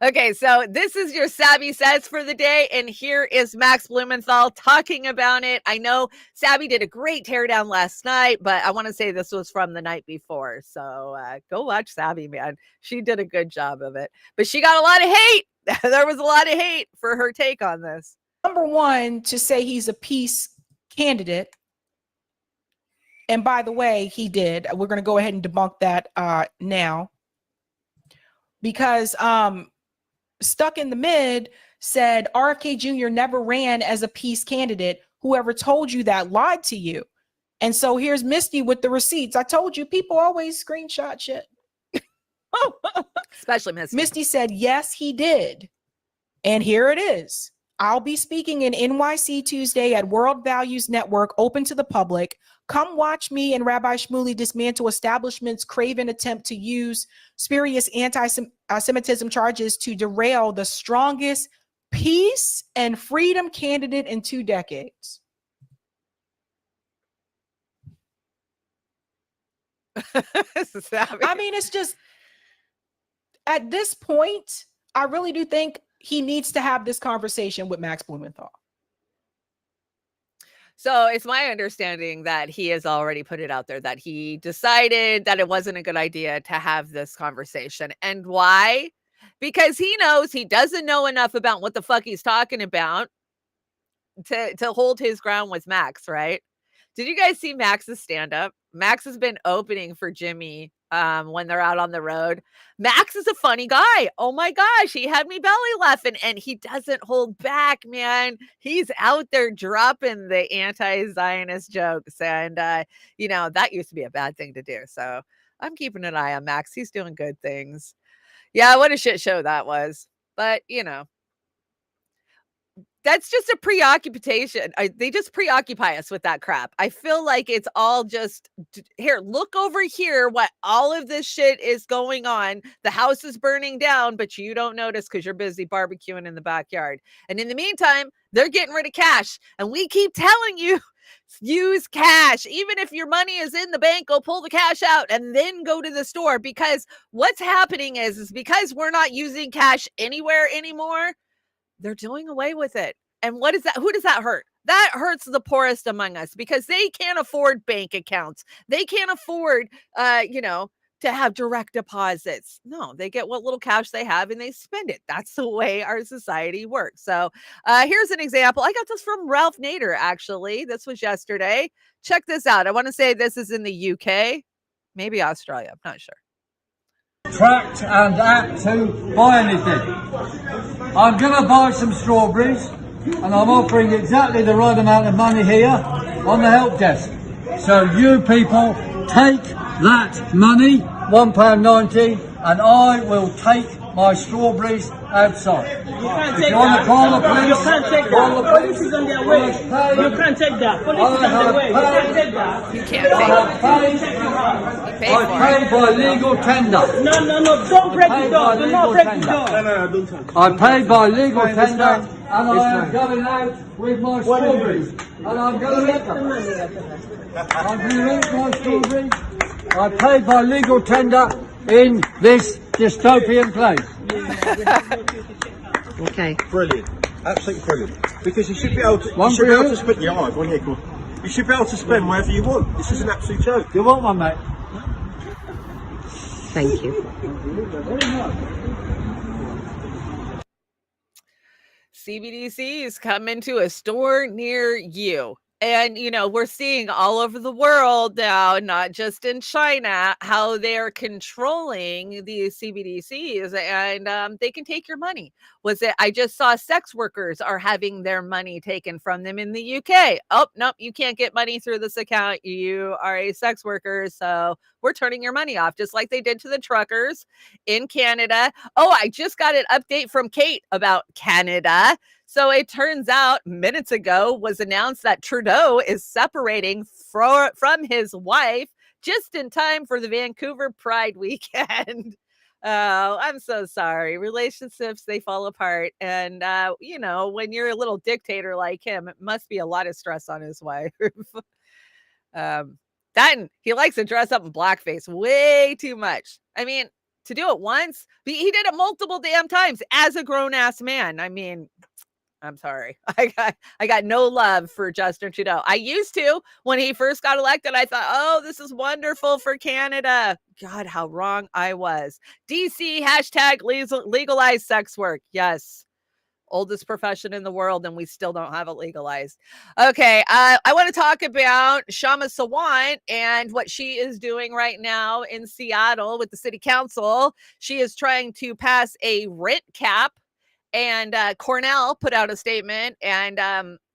Okay, so this is your Savvy Says for the day, and here is Max Blumenthal talking about it. I know Savvy did a great teardown last night, but I want to say this was from the night before. So go watch Savvy, man. She did a good job of it, but she got a lot of hate. There was a lot of hate for her take on this. Number one, to say he's a peace candidate. And by the way, he did. We're going to go ahead and debunk that now. Because Stuck in the Mid said RFK Jr. never ran as a peace candidate. Whoever told you that lied to you. And so here's Misty with the receipts. I told you, people always screenshot shit. Especially Misty. Misty said, yes, he did. And here it is. I'll be speaking in NYC Tuesday at World Values Network, open to the public. Come watch me and Rabbi Shmuley dismantle establishment's craven attempt to use spurious anti-Semitism charges to derail the strongest peace and freedom candidate in 2 decades. I mean, it's just, at this point, I really do think he needs to have this conversation with Max Blumenthal. So it's my understanding that he has already put it out there that he decided that it wasn't a good idea to have this conversation. And why? Because he knows he doesn't know enough about what the fuck he's talking about to hold his ground with Max, right? Did you guys see Max's stand-up? Max has been opening for Jimmy when they're out on the road. Max is a funny guy. Oh my gosh, he had me belly laughing, and he doesn't hold back, man. He's out there dropping the anti-Zionist jokes, and that used to be a bad thing to do. So I'm keeping an eye on Max. He's doing good things. Yeah, what a shit show that was. But that's just a preoccupation. They just preoccupy us with that crap. I feel like it's all just here. Look over here. What all of this shit is going on. The house is burning down, but you don't notice because you're busy barbecuing in the backyard. And in the meantime, they're getting rid of cash, and we keep telling you use cash. Even if your money is in the bank, go pull the cash out and then go to the store, because what's happening is because we're not using cash anywhere anymore. They're doing away with it. And what is that? Who does that hurt? That hurts the poorest among us, because they can't afford bank accounts. They can't afford, to have direct deposits. No, they get what little cash they have and they spend it. That's the way our society works. So here's an example. I got this from Ralph Nader, actually. This was yesterday. Check this out. I want to say this is in the UK, maybe Australia. I'm not sure. Tracked and apt to buy anything. I'm going to buy some strawberries, and I'm offering exactly the right amount of money here on the help desk. So you people take that money, £1.90, and I will take my strawberries outside. You can't if take you want to call the police, you can't take call that. the police. Police is on their way. You can't take that. Police is on their way. You can't take that. You can't take that. I paid by legal tender. No. Don't break the door. Do not break the door. No, don't touch. I paid by legal tender, and I am going out with my strawberries. And I'm going to eat them. I'm going to eat my strawberries. I paid by legal tender in this dystopian place. Okay. Brilliant. Absolutely brilliant. Because you should be able to, spend your eye. One here, cool. You should be able to spend wherever you want. This is an absolute joke. You want one, mate? Thank you. CBDCs coming to a store near you. And, we're seeing all over the world now, not just in China, how they're controlling these CBDCs, and they can take your money. I just saw sex workers are having their money taken from them in the UK. Oh, nope, you can't get money through this account. You are a sex worker, so we're turning your money off, just like they did to the truckers in Canada. Oh, I just got an update from Kate about Canada. So it turns out minutes ago was announced that Trudeau is separating from his wife just in time for the Vancouver Pride weekend. Oh, I'm so sorry. Relationships, they fall apart. And, when you're a little dictator like him, it must be a lot of stress on his wife. He likes to dress up in blackface way too much. I mean, to do it once, he did it multiple damn times as a grown-ass man. I mean, I'm sorry. I got no love for Justin Trudeau. I used to when he first got elected. I thought, oh, this is wonderful for Canada. God, how wrong I was. DC hashtag legalize sex work. Yes. Oldest profession in the world, and we still don't have it legalized. Okay. I want to talk about Chanda-Masta and what she is doing right now in Seattle with the city council. She is trying to pass a rent cap. And Cornell put out a statement, and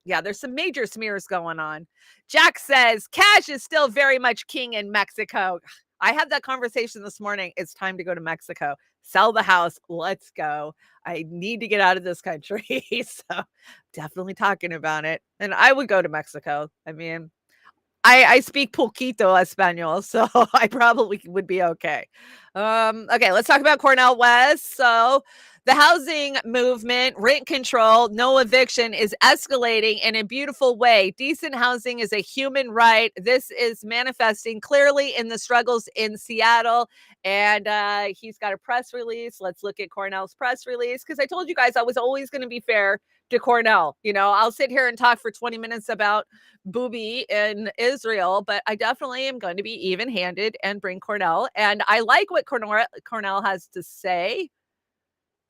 there's some major smears going on. Jack says cash is still very much king in Mexico. I had that conversation this morning. It's time to go to Mexico. Sell the house. Let's go. I need to get out of this country. So definitely talking about it. And I would go to Mexico. I mean, I speak poquito Espanol, so I probably would be okay. Okay, let's talk about Cornell West. So the housing movement, rent control, no eviction is escalating in a beautiful way. Decent housing is a human right. This is manifesting clearly in the struggles in Seattle. And he's got a press release. Let's look at Cornell's press release, because I told you guys I was always going to be fair to Cornell. I'll sit here and talk for 20 minutes about Booby in Israel, but I definitely am going to be even-handed and bring Cornell. And I like what Cornell has to say.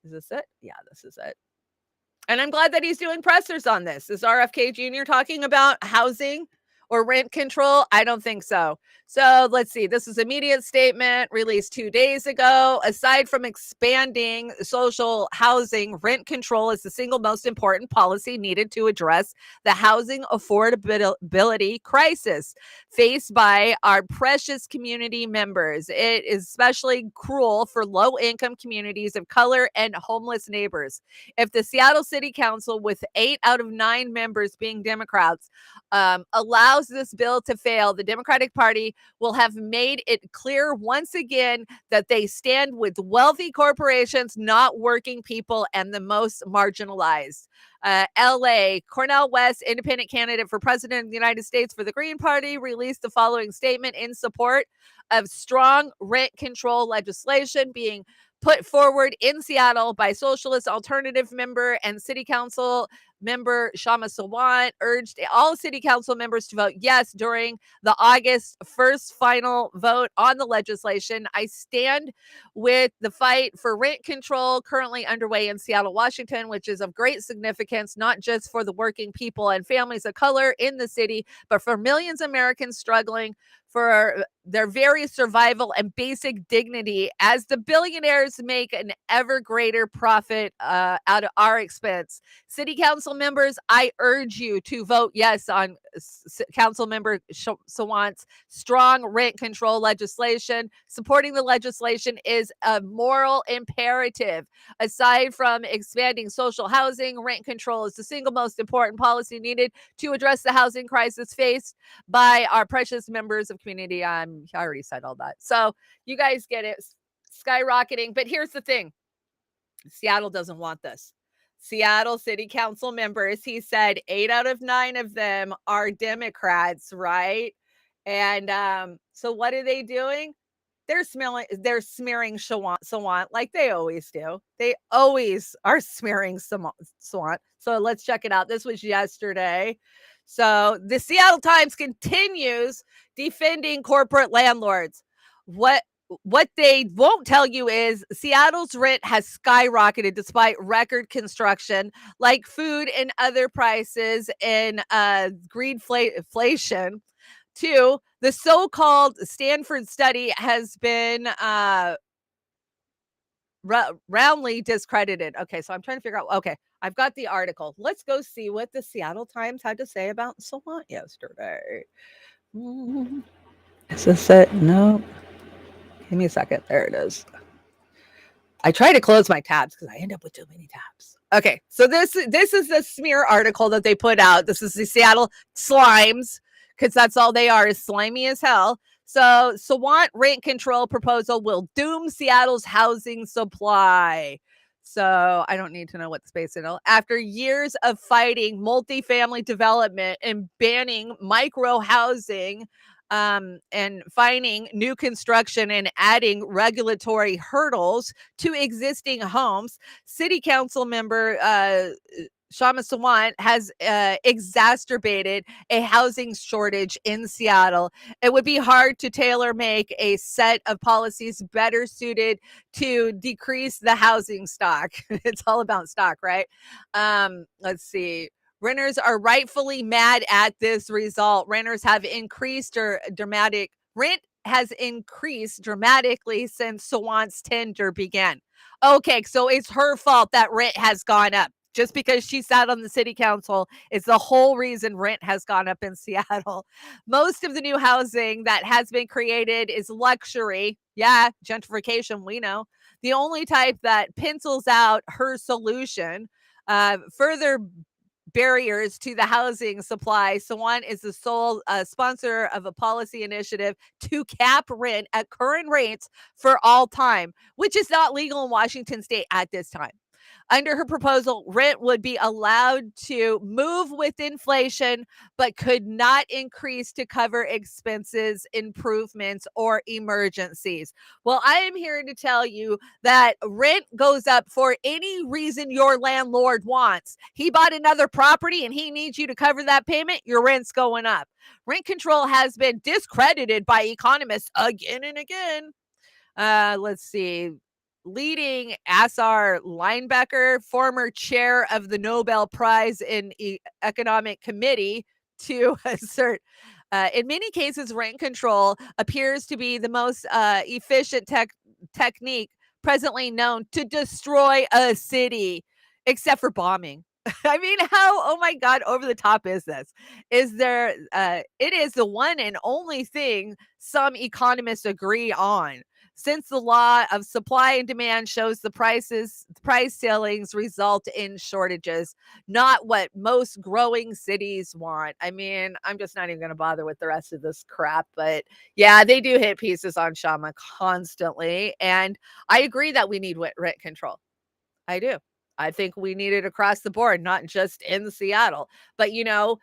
Is this it? Yeah, this is it. And I'm glad that he's doing pressers on this. Is RFK Jr. talking about housing or rent control? I don't think so. So let's see. This is immediate statement released 2 days ago. Aside from expanding social housing, rent control is the single most important policy needed to address the housing affordability crisis faced by our precious community members. It is especially cruel for low-income communities of color and homeless neighbors. If the Seattle City Council, with 8 out of 9 members being Democrats, allows this bill to fail, the Democratic Party will have made it clear once again that they stand with wealthy corporations, not working people and the most marginalized. LA, Cornel West, independent candidate for president of the United States for the Green Party, released the following statement in support of strong rent control legislation being put forward in Seattle by Socialist Alternative member and City Council member Chanda-Masta, urged all City Council members to vote yes during the August 1st final vote on the legislation. I stand with the fight for rent control currently underway in Seattle, Washington, which is of great significance, not just for the working people and families of color in the city, but for millions of Americans struggling for their very survival and basic dignity as the billionaires make an ever greater profit out of our expense. City Council members, I urge you to vote yes on Council Member Sawant's strong rent control legislation. Supporting the legislation is a moral imperative. Aside from expanding social housing, rent control is the single most important policy needed to address the housing crisis faced by our precious members of community. I already said all that. So you guys get it, skyrocketing. But here's the thing. Seattle doesn't want this. Seattle City Council members, he said 8 out of 9 of them are Democrats, right? And so what are they doing? They're smearing Sawant like they always do. They always are smearing Sawant. So let's check it out. This was yesterday. So the Seattle Times continues defending corporate landlords. What they won't tell you is Seattle's rent has skyrocketed despite record construction, like food and other prices and greedflation. 2, the so-called Stanford study has been roundly discredited. Okay, so I'm trying to figure out. Okay, I've got the article. Let's go see what the Seattle Times had to say about Sawant yesterday. Is this it? No. Give me a second. There it is. I try to close my tabs because I end up with too many tabs. Okay, so this is the smear article that they put out. This is the Seattle Slimes, because that's all they are, is slimy as hell. So Sawant rent control proposal will doom Seattle's housing supply. So I don't need to know what the space is. After years of fighting multifamily development and banning micro housing, and finding new construction and adding regulatory hurdles to existing homes, City Council member Chanda-Masta has exacerbated a housing shortage in Seattle. It would be hard to tailor make a set of policies better suited to decrease the housing stock. It's all about stock, right? Let's see. Renters are rightfully mad at this result. Rent has increased dramatically since Sawant's tender began. Okay, so it's her fault that rent has gone up. Just because she sat on the city council is the whole reason rent has gone up in Seattle. Most of the new housing that has been created is luxury. Yeah, gentrification, we know. The only type that pencils out her solution. Further barriers to the housing supply. Sawant is the sole sponsor of a policy initiative to cap rent at current rates for all time, which is not legal in Washington state at this time. Under her proposal, rent would be allowed to move with inflation, but could not increase to cover expenses, improvements, or emergencies. Well, I am here to tell you that rent goes up for any reason your landlord wants. He bought another property and he needs you to cover that payment, your rent's going up. Rent control has been discredited by economists again and again. Let's see. Leading Assar Linebacker, former chair of the Nobel Prize in Economic Committee, to assert In many cases, rent control appears to be the most efficient technique presently known to destroy a city, except for bombing. I mean, how, oh my God, over the top is this? Is there, it is the one and only thing some economists agree on. Since the law of supply and demand shows the price ceilings result in shortages, not what most growing cities want. I mean, I'm just not even going to bother with the rest of this crap, but yeah, they do hit pieces on Shama constantly. And I agree that we need rent control. I do. I think we need it across the board, not just in Seattle. But, you know,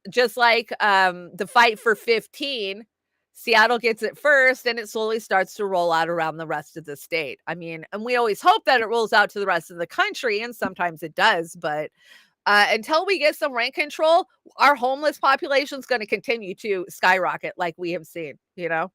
just like the fight for 15, Seattle gets it first and it slowly starts to roll out around the rest of the state. I mean, and we always hope that it rolls out to the rest of the country, and sometimes it does. But until we get some rent control, our homeless population is going to continue to skyrocket like we have seen, you know?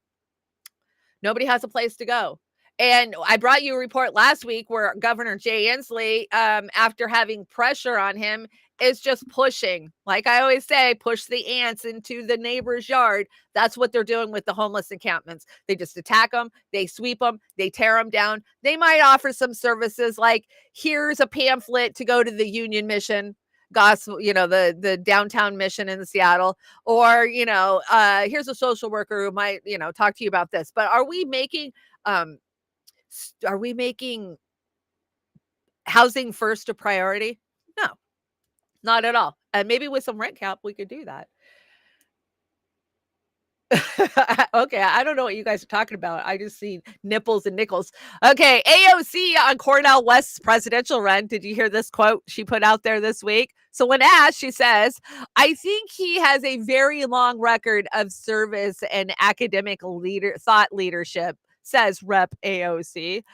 Nobody has a place to go. And I brought you a report last week where Governor Jay Inslee, after having pressure on him, is just pushing. Like I always say, push the ants into the neighbor's yard. That's what they're doing with the homeless encampments. They just attack them, they sweep them, they tear them down. They might offer some services like, here's a pamphlet to go to the Union Mission gospel, you know, the downtown mission in Seattle, or, you know, here's a social worker who might, you know, talk to you about this. But are we making housing first a priority? No, not at all. And maybe with some rent cap, we could do that. Okay, I don't know what you guys are talking about. I just see nipples and nickels. Okay, AOC on Cornel West's presidential run. Did you hear this quote she put out there this week? So when asked, she says, I think he has a very long record of service and academic thought leadership, says Rep AOC,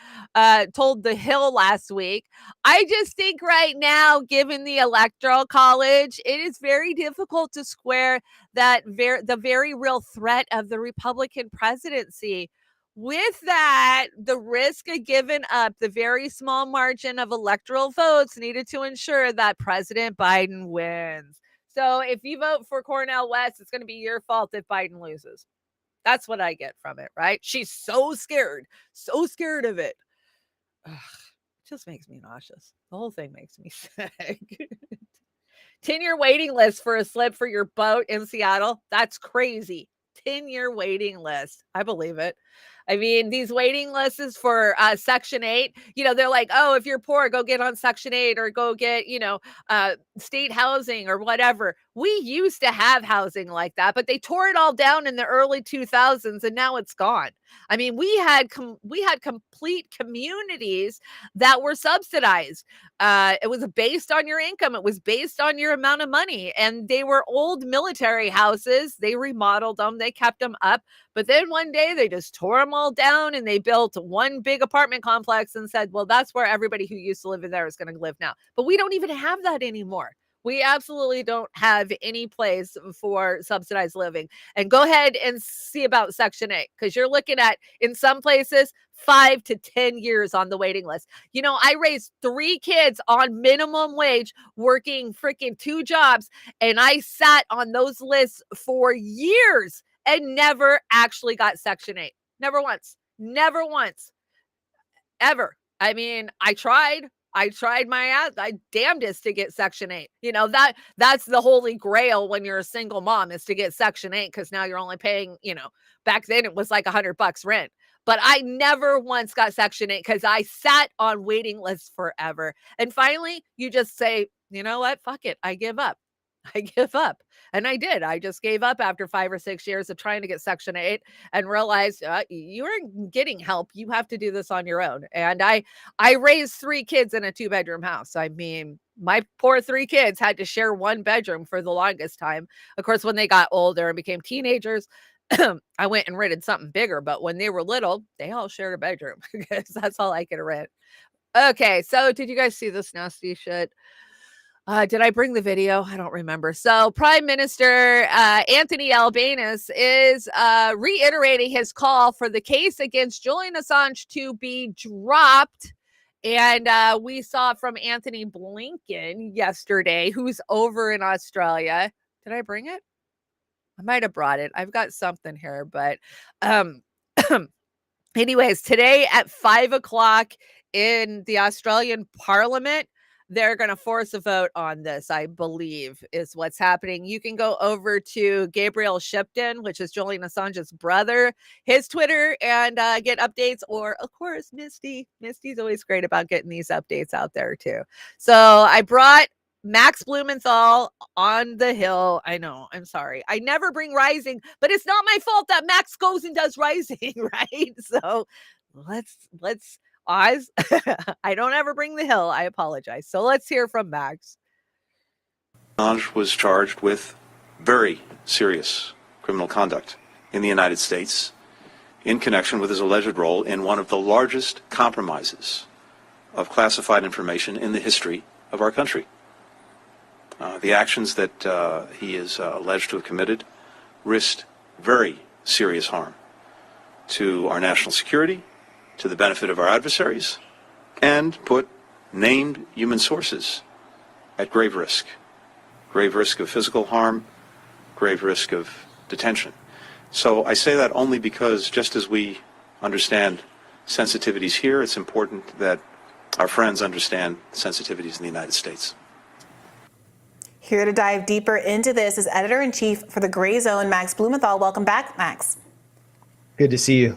told The Hill last week. I just think right now, given the Electoral College, it is very difficult to square that the very real threat of the Republican presidency. With that, the risk of giving up the very small margin of electoral votes needed to ensure that President Biden wins. So if you vote for Cornel West, it's going to be your fault if Biden loses. That's what I get from it, right? She's so scared of it. Ugh, it just makes me nauseous. The whole thing makes me sick. 10-year waiting list for a slip for your boat in Seattle. That's crazy. 10-year waiting list. I believe it. I mean, these waiting lists for Section 8, you know, they're like, oh, if you're poor, go get on Section 8 or go get, you know, state housing or whatever. We used to have housing like that, but they tore it all down in the early 2000s and now it's gone. I mean, we had complete communities that were subsidized. It was based on your income. It was based on your amount of money. And they were old military houses. They remodeled them. They kept them up. But then one day they just tore them all down and they built one big apartment complex and said, well, that's where everybody who used to live in there is going to live now. But we don't even have that anymore. We absolutely don't have any place for subsidized living. And go ahead and see about Section 8, because you're looking at, in some places, 5 to 10 years on the waiting list. You know, I raised 3 kids on minimum wage, working freaking 2 jobs, and I sat on those lists for years and never actually got Section 8. Never once. Never once. Ever. I mean, I tried my ass, I damnedest to get Section 8. You know, that's the holy grail when you're a single mom, is to get Section 8, because now you're only paying, you know, back then it was like $100 rent. But I never once got Section 8 because I sat on waiting lists forever. And finally, you just say, you know what? Fuck it. I give up. I give up. And I did. I just gave up after 5 or 6 years of trying to get Section 8 and realized you aren't getting help. You have to do this on your own. And I raised 3 kids in a 2-bedroom house. I mean, my poor 3 kids had to share 1 bedroom for the longest time. Of course, when they got older and became teenagers, I went and rented something bigger. But when they were little, they all shared a bedroom because that's all I could rent. Okay, so did you guys see this nasty shit? Did I bring the video? I don't remember. So Prime Minister Anthony Albanese is reiterating his call for the case against Julian Assange to be dropped. And we saw from Anthony Blinken yesterday, who's over in Australia. Did I bring it? I might have brought it. I've got something here, but anyways, today at 5:00 in the Australian Parliament, they're going to force a vote on this, I believe, is what's happening. You can go over to Gabriel Shipton, which is Julian Assange's brother, his Twitter, and get updates. Or, of course, Misty. Misty's always great about getting these updates out there, too. So I brought Max Blumenthal on the Hill. I know, I'm sorry. I never bring Rising, but it's not my fault that Max goes and does Rising, right? So let's Oz. I don't ever bring the Hill. I apologize. So let's hear from Max. Assange was charged with very serious criminal conduct in the United States in connection with his alleged role in one of the largest compromises of classified information in the history of our country. The actions that he is alleged to have committed risked very serious harm to our national security, to the benefit of our adversaries, and put named human sources at grave risk of physical harm, grave risk of detention. So I say that only because just as we understand sensitivities here, it's important that our friends understand sensitivities in the United States. Here to dive deeper into this is Editor-in-Chief for the Gray Zone, Max Blumenthal. Welcome back, Max. Good to see you.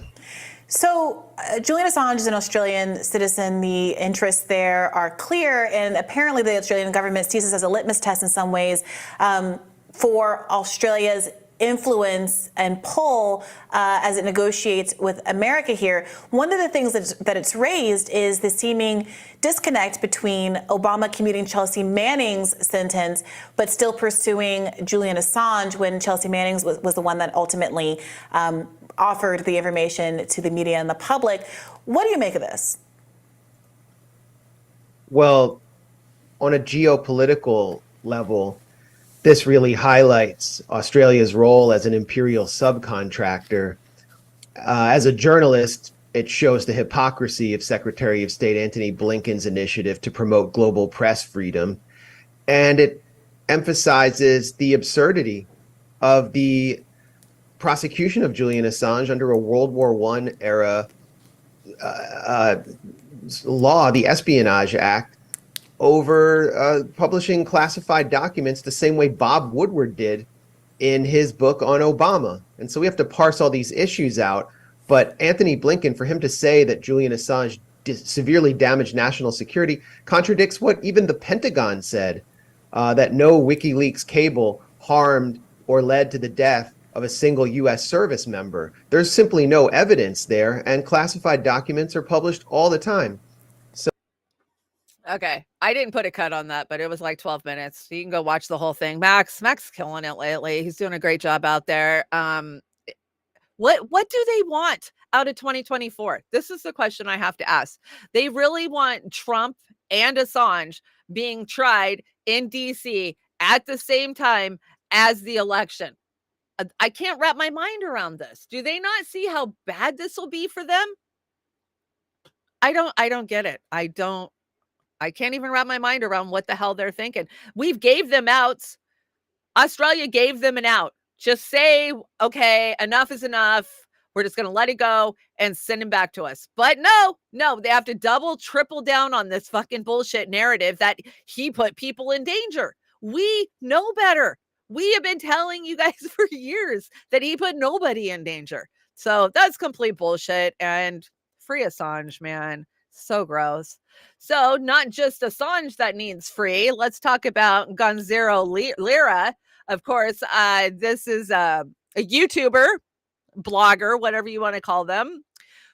So Julian Assange is an Australian citizen. The interests there are clear, and apparently the Australian government sees this as a litmus test in some ways for Australia's influence and pull as it negotiates with America here. One of the things that it's raised is the seeming disconnect between Obama commuting Chelsea Manning's sentence, but still pursuing Julian Assange when Chelsea Manning was the one that ultimately offered the information to the media and the public. What do you make of this? Well, on a geopolitical level, this really highlights Australia's role as an imperial subcontractor. As a journalist, it shows the hypocrisy of Secretary of State Antony Blinken's initiative to promote global press freedom, and it emphasizes the absurdity of the prosecution of Julian Assange under a World War I era law, the Espionage Act, over publishing classified documents the same way Bob Woodward did in his book on Obama. And so we have to parse all these issues out. But Antony Blinken, for him to say that Julian Assange severely damaged national security, contradicts what even the Pentagon said, that no WikiLeaks cable harmed or led to the death of a single U.S. service member. There's simply no evidence there, and classified documents are published all the time. Okay. I didn't put a cut on that, but it was like 12 minutes. You can go watch the whole thing. Max killing it lately. He's doing a great job out there. What do they want out of 2024? This is the question I have to ask. They really want Trump and Assange being tried in DC at the same time as the election. I can't wrap my mind around this. Do they not see how bad this will be for them? I don't get it. I can't even wrap my mind around what the hell they're thinking. We've gave them outs. Australia gave them an out. Just say, okay, enough is enough. We're just going to let it go and send him back to us. But no, they have to double, triple down on this fucking bullshit narrative that he put people in danger. We know better. We have been telling you guys for years that he put nobody in danger. So that's complete bullshit. And free Assange, man. So gross. So not just Assange that needs free. Let's talk about Gonzalo Lira. Of course, this is a YouTuber, blogger, whatever you want to call them,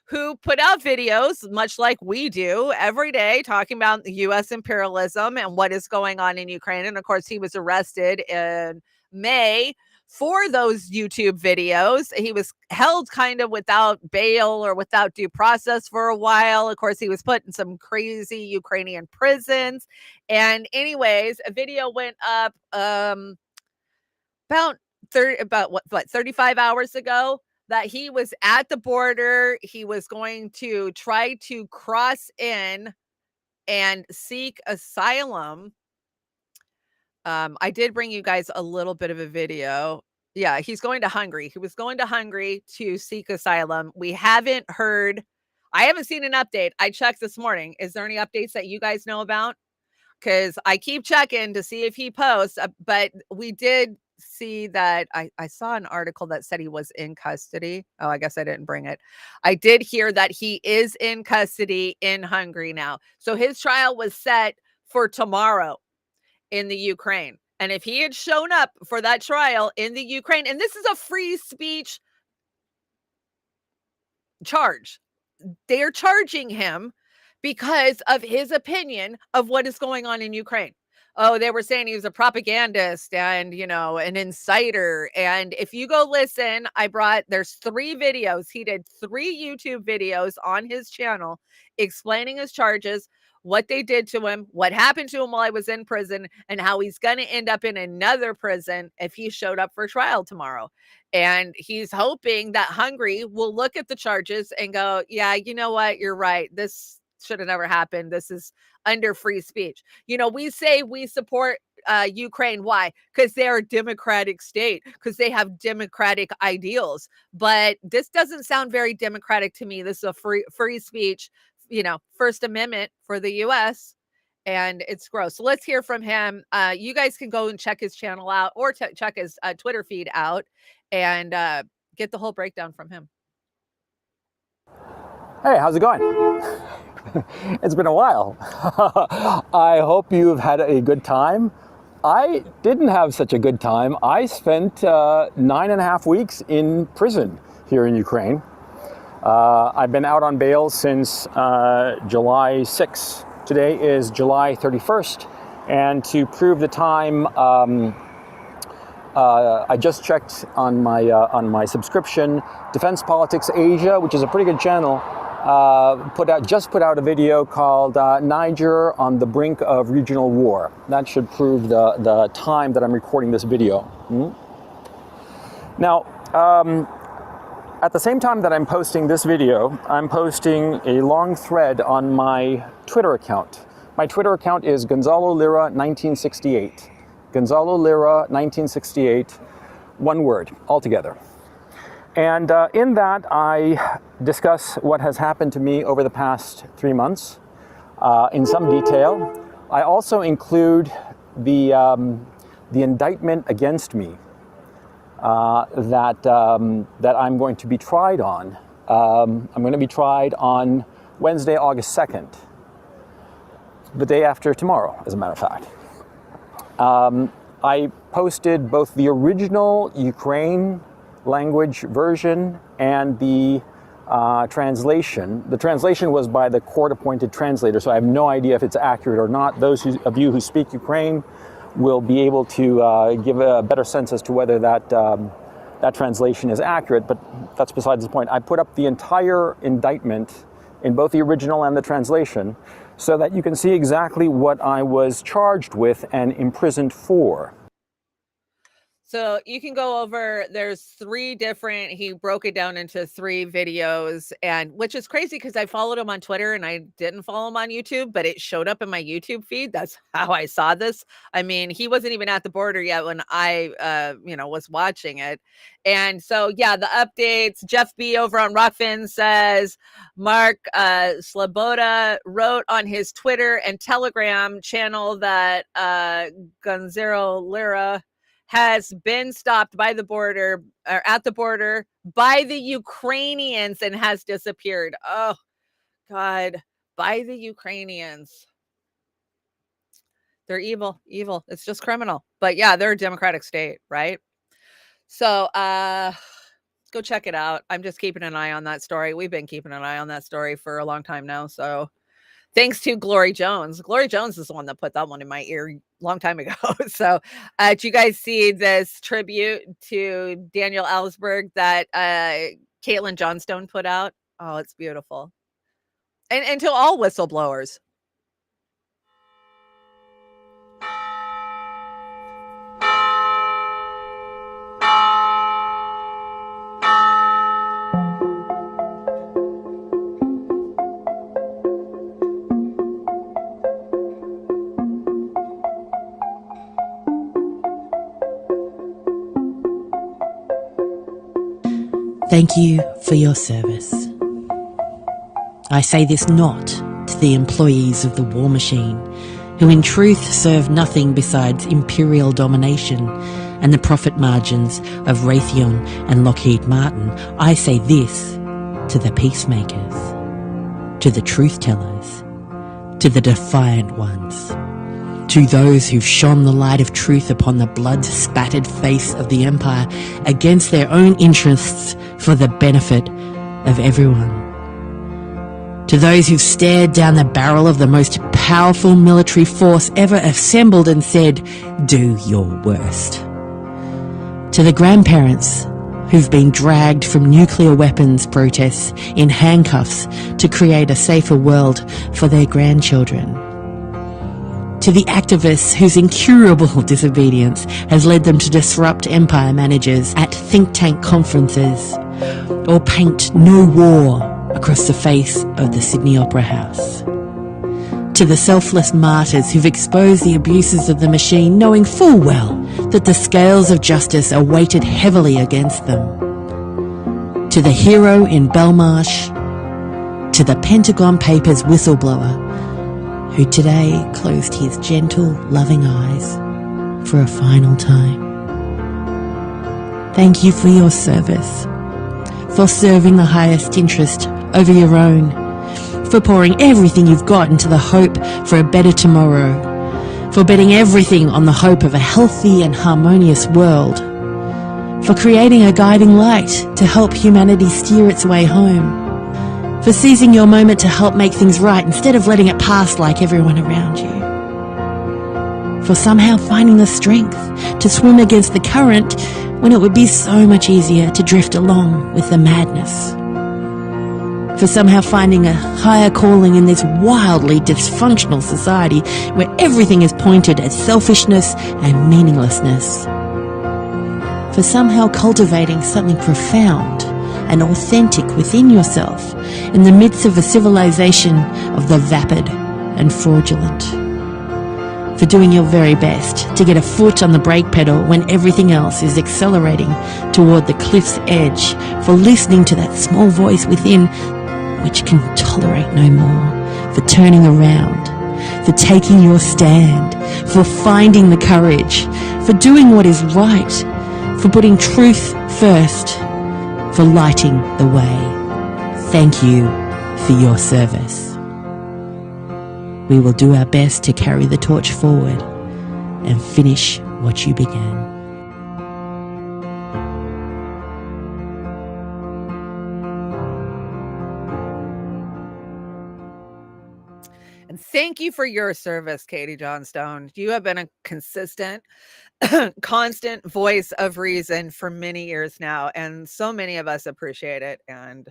who put out videos, much like we do every day, talking about the U.S. imperialism and what is going on in Ukraine. And of course, he was arrested in May for those YouTube videos. He was held kind of without bail or without due process for a while. Of course, he was put in some crazy Ukrainian prisons. And anyways, a video went up about 35 hours ago that he was at the border. He was going to try to cross in and seek asylum. I did bring you guys a little bit of a video. Yeah, he's going to Hungary. He was going to Hungary to seek asylum. We haven't heard. I haven't seen an update. I checked this morning. Is there any updates that you guys know about? Because I keep checking to see if he posts, but we did see that I saw an article that said he was in custody. Oh, I guess I didn't bring it. I did hear that he is in custody in Hungary now. So his trial was set for tomorrow in the Ukraine. And if he had shown up for that trial in the Ukraine, and this is a free speech charge, they're charging him because of his opinion of what is going on in Ukraine. Oh, they were saying he was a propagandist and, an insider. And if you go listen, there's 3 videos. He did 3 YouTube videos on his channel explaining his charges, what they did to him, what happened to him while I was in prison, and how he's going to end up in another prison if he showed up for trial tomorrow. And he's hoping that Hungary will look at the charges and go, yeah, you know what? You're right. This should have never happened. This is under free speech. We say we support Ukraine. Why? Because they're a democratic state, because they have democratic ideals. But this doesn't sound very democratic to me. This is a free speech, First Amendment for the U.S., and it's gross. So let's hear from him. You guys can go and check his channel out or check his Twitter feed out and get the whole breakdown from him. Hey, how's it going? It's been a while. I hope you've had a good time. I didn't have such a good time. I spent 9.5 weeks in prison here in Ukraine. I've been out on bail since July 6th. Today is July 31st. And to prove the time, I just checked on my subscription. Defense Politics Asia, which is a pretty good channel, just put out a video called Niger on the Brink of Regional War. That should prove the time that I'm recording this video. Now, at the same time that I'm posting this video, I'm posting a long thread on my Twitter account. My Twitter account is Gonzalo Lira 1968. Gonzalo Lira 1968, one word altogether. And in that, I discuss what has happened to me over the past 3 months in some detail. I also include the indictment against me that I'm going to be tried on. I'm going to be tried on Wednesday, August 2nd, the day after tomorrow, as a matter of fact. I posted both the original Ukraine language version and the translation. The translation was by the court-appointed translator, so I have no idea if it's accurate or not. Those of you who speak Ukraine will be able to give a better sense as to whether that translation is accurate, but that's besides the point. I put up the entire indictment in both the original and the translation so that you can see exactly what I was charged with and imprisoned for. So you can go over, there's 3 different, he broke it down into 3 videos, and which is crazy because I followed him on Twitter and I didn't follow him on YouTube, but it showed up in my YouTube feed. That's how I saw this. I mean, he wasn't even at the border yet when I, was watching it. And so, yeah, the updates, Jeff B over on Rokfin says, Mark Sloboda wrote on his Twitter and Telegram channel that Gonzalo Lira has been stopped by the border or at the border by the Ukrainians and has disappeared. Oh, God, by the Ukrainians. They're evil. It's just criminal. But yeah, they're a democratic state, right? So go check it out. I'm just keeping an eye on that story. We've been keeping an eye on that story for a long time now. So thanks to Glory Jones. Glory Jones is the one that put that one in my ear a long time ago. So did you guys see this tribute to Daniel Ellsberg that Caitlin Johnstone put out? Oh, it's beautiful. And to all whistleblowers. Thank you for your service. I say this not to the employees of the war machine, who in truth serve nothing besides imperial domination and the profit margins of Raytheon and Lockheed Martin. I say this to the peacemakers, to the truth-tellers, to the defiant ones, to those who've shone the light of truth upon the blood-spattered face of the empire against their own interests for the benefit of everyone. To those who've stared down the barrel of the most powerful military force ever assembled and said, do your worst. To the grandparents who've been dragged from nuclear weapons protests in handcuffs to create a safer world for their grandchildren. To the activists whose incurable disobedience has led them to disrupt empire managers at think tank conferences or paint no war across the face of the Sydney Opera House. To the selfless martyrs who've exposed the abuses of the machine, knowing full well that the scales of justice are weighted heavily against them. To the hero in Belmarsh, to the Pentagon Papers whistleblower, who today closed his gentle, loving eyes for a final time. Thank you for your service, for serving the highest interest over your own, for pouring everything you've got into the hope for a better tomorrow, for betting everything on the hope of a healthy and harmonious world, for creating a guiding light to help humanity steer its way home, for seizing your moment to help make things right instead of letting it pass like everyone around you, for somehow finding the strength to swim against the current when it would be so much easier to drift along with the madness, for somehow finding a higher calling in this wildly dysfunctional society where everything is pointed at selfishness and meaninglessness, for somehow cultivating something profound and authentic within yourself in the midst of a civilization of the vapid and fraudulent, for doing your very best to get a foot on the brake pedal when everything else is accelerating toward the cliff's edge, for listening to that small voice within which can tolerate no more, for turning around, for taking your stand, for finding the courage, for doing what is right, for putting truth first, for lighting the way. Thank you for your service. We will do our best to carry the torch forward and finish what you began. And thank you for your service, Katie Johnstone. You have been a consistent, constant voice of reason for many years now, and so many of us appreciate it. And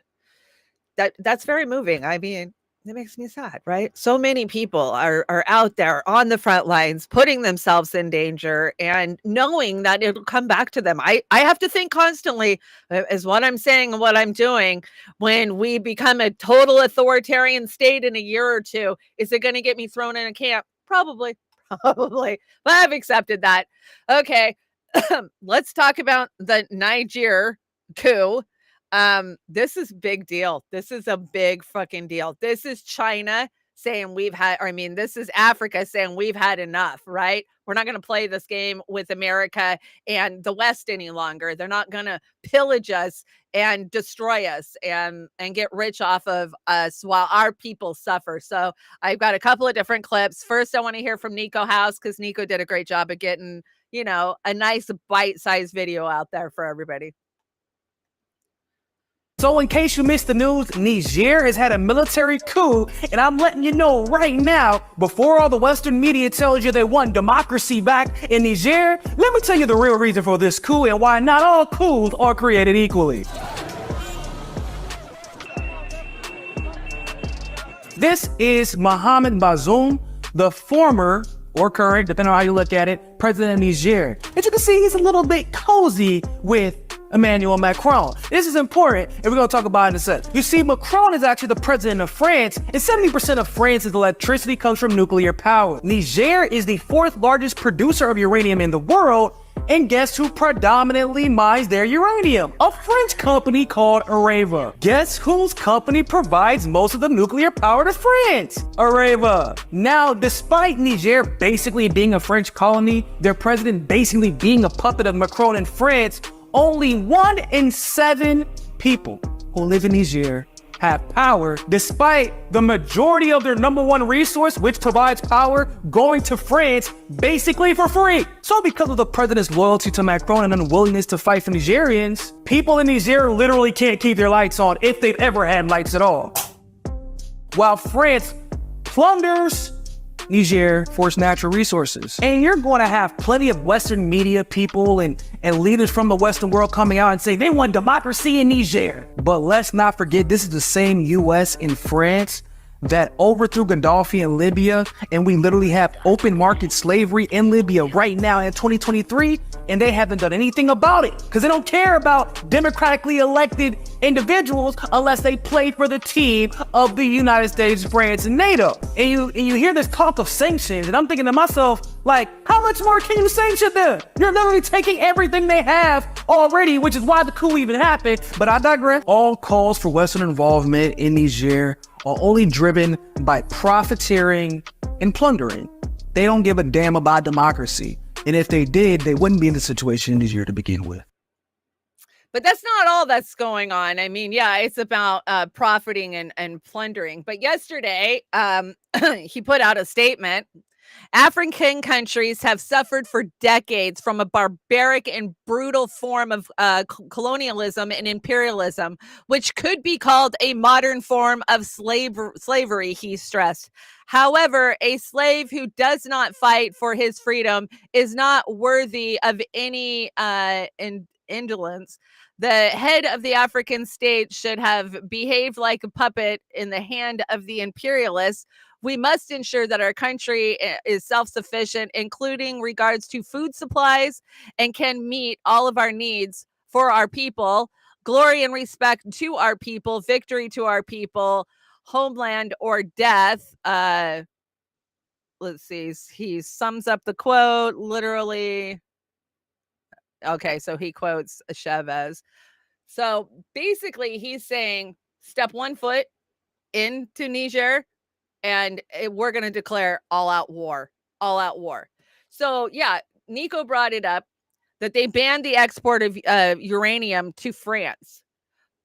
that's very moving. I mean, it makes me sad, right? So many people are out there on the front lines, putting themselves in danger and knowing that it'll come back to them. I have to think constantly, is what I'm saying and what I'm doing, when we become a total authoritarian state in a year or two, is it going to get me thrown in a camp? Probably. But I've accepted that. Okay. Let's talk about the Niger coup. This is big deal. This is a big fucking deal. This is China saying this is Africa saying we've had enough, right? We're not going to play this game with America and the West any longer. They're not going to pillage us and destroy us and get rich off of us while our people suffer. So I've got a couple of different clips. First, I want to hear from Nico House, because Nico did a great job of getting, a nice bite-sized video out there for everybody. So in case you missed the news, Niger has had a military coup, and I'm letting you know right now, before all the Western media tells you they want democracy back in Niger, let me tell you the real reason for this coup and why not all coups are created equally. This is Mohamed Bazoum, the former, or current, depending on how you look at it, president of Niger. As you can see, he's a little bit cozy with Emmanuel Macron. This is important, and we're going to talk about it in a second. You see, Macron is actually the president of France, and 70% of France's electricity comes from nuclear power. Niger is the 4th largest producer of uranium in the world, And guess who predominantly mines their uranium? A French company called Areva. Guess whose company provides most of the nuclear power to France? Areva. Now, despite Niger basically being a French colony, their president basically being a puppet of Macron in France, only 1 in 7 people who live in Niger have power, despite the majority of their number one resource, which provides power, going to France basically for free. So because of the president's loyalty to Macron and unwillingness to fight for Nigerians, people in Niger literally can't keep their lights on if they've ever had lights at all. While France plunders Niger for its natural resources. And you're going to have plenty of Western media people and leaders from the Western world coming out and say they want democracy in Niger. But let's not forget, this is the same US and France that overthrew Gaddafi in Libya, and we literally have open market slavery in Libya right now in 2023, and they haven't done anything about it because they don't care about democratically elected individuals unless they play for the team of the United States, France, and NATO. And you hear this talk of sanctions, and I'm thinking to myself, like, how much more can you sanction them? You're literally taking everything they have already, which is why the coup even happened. But I digress. All calls for Western involvement in Niger are only driven by profiteering and plundering. They don't give a damn about democracy. And if they did, they wouldn't be in the situation in Niger to begin with. But that's not all that's going on. I mean, yeah, it's about profiting and plundering. But yesterday, he put out a statement. African countries have suffered for decades from a barbaric and brutal form of colonialism and imperialism, which could be called a modern form of slavery, he stressed. However, a slave who does not fight for his freedom is not worthy of any indolence. The head of the African state should have behaved like a puppet in the hand of the imperialists. We must ensure that our country is self-sufficient, including regards to food supplies, and can meet all of our needs for our people. Glory and respect to our people, victory to our people, homeland or death. Let's see. He sums up the quote literally. Okay, so he quotes Chavez. So basically, he's saying, step 1 foot into Niger, and we're going to declare all-out war. So, yeah, Nico brought it up that they banned the export of uranium to France.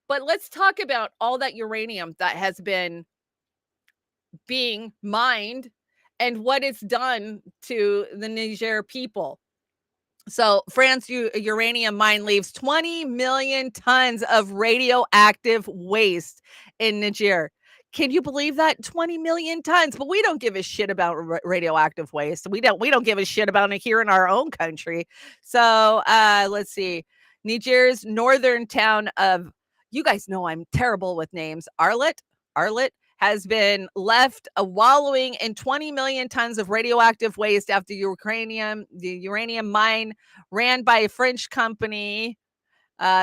But let's talk about all that uranium that has been being mined and what it's done to the Niger people. So France uranium mine leaves 20 million tons of radioactive waste in Niger. Can you believe that? 20 million tons. But we don't give a shit about radioactive waste. We don't give a shit about it here in our own country. So let's see. Niger's northern town of, you guys know I'm terrible with names, Arlit has been left wallowing in 20 million tons of radioactive waste after the uranium mine ran by a French company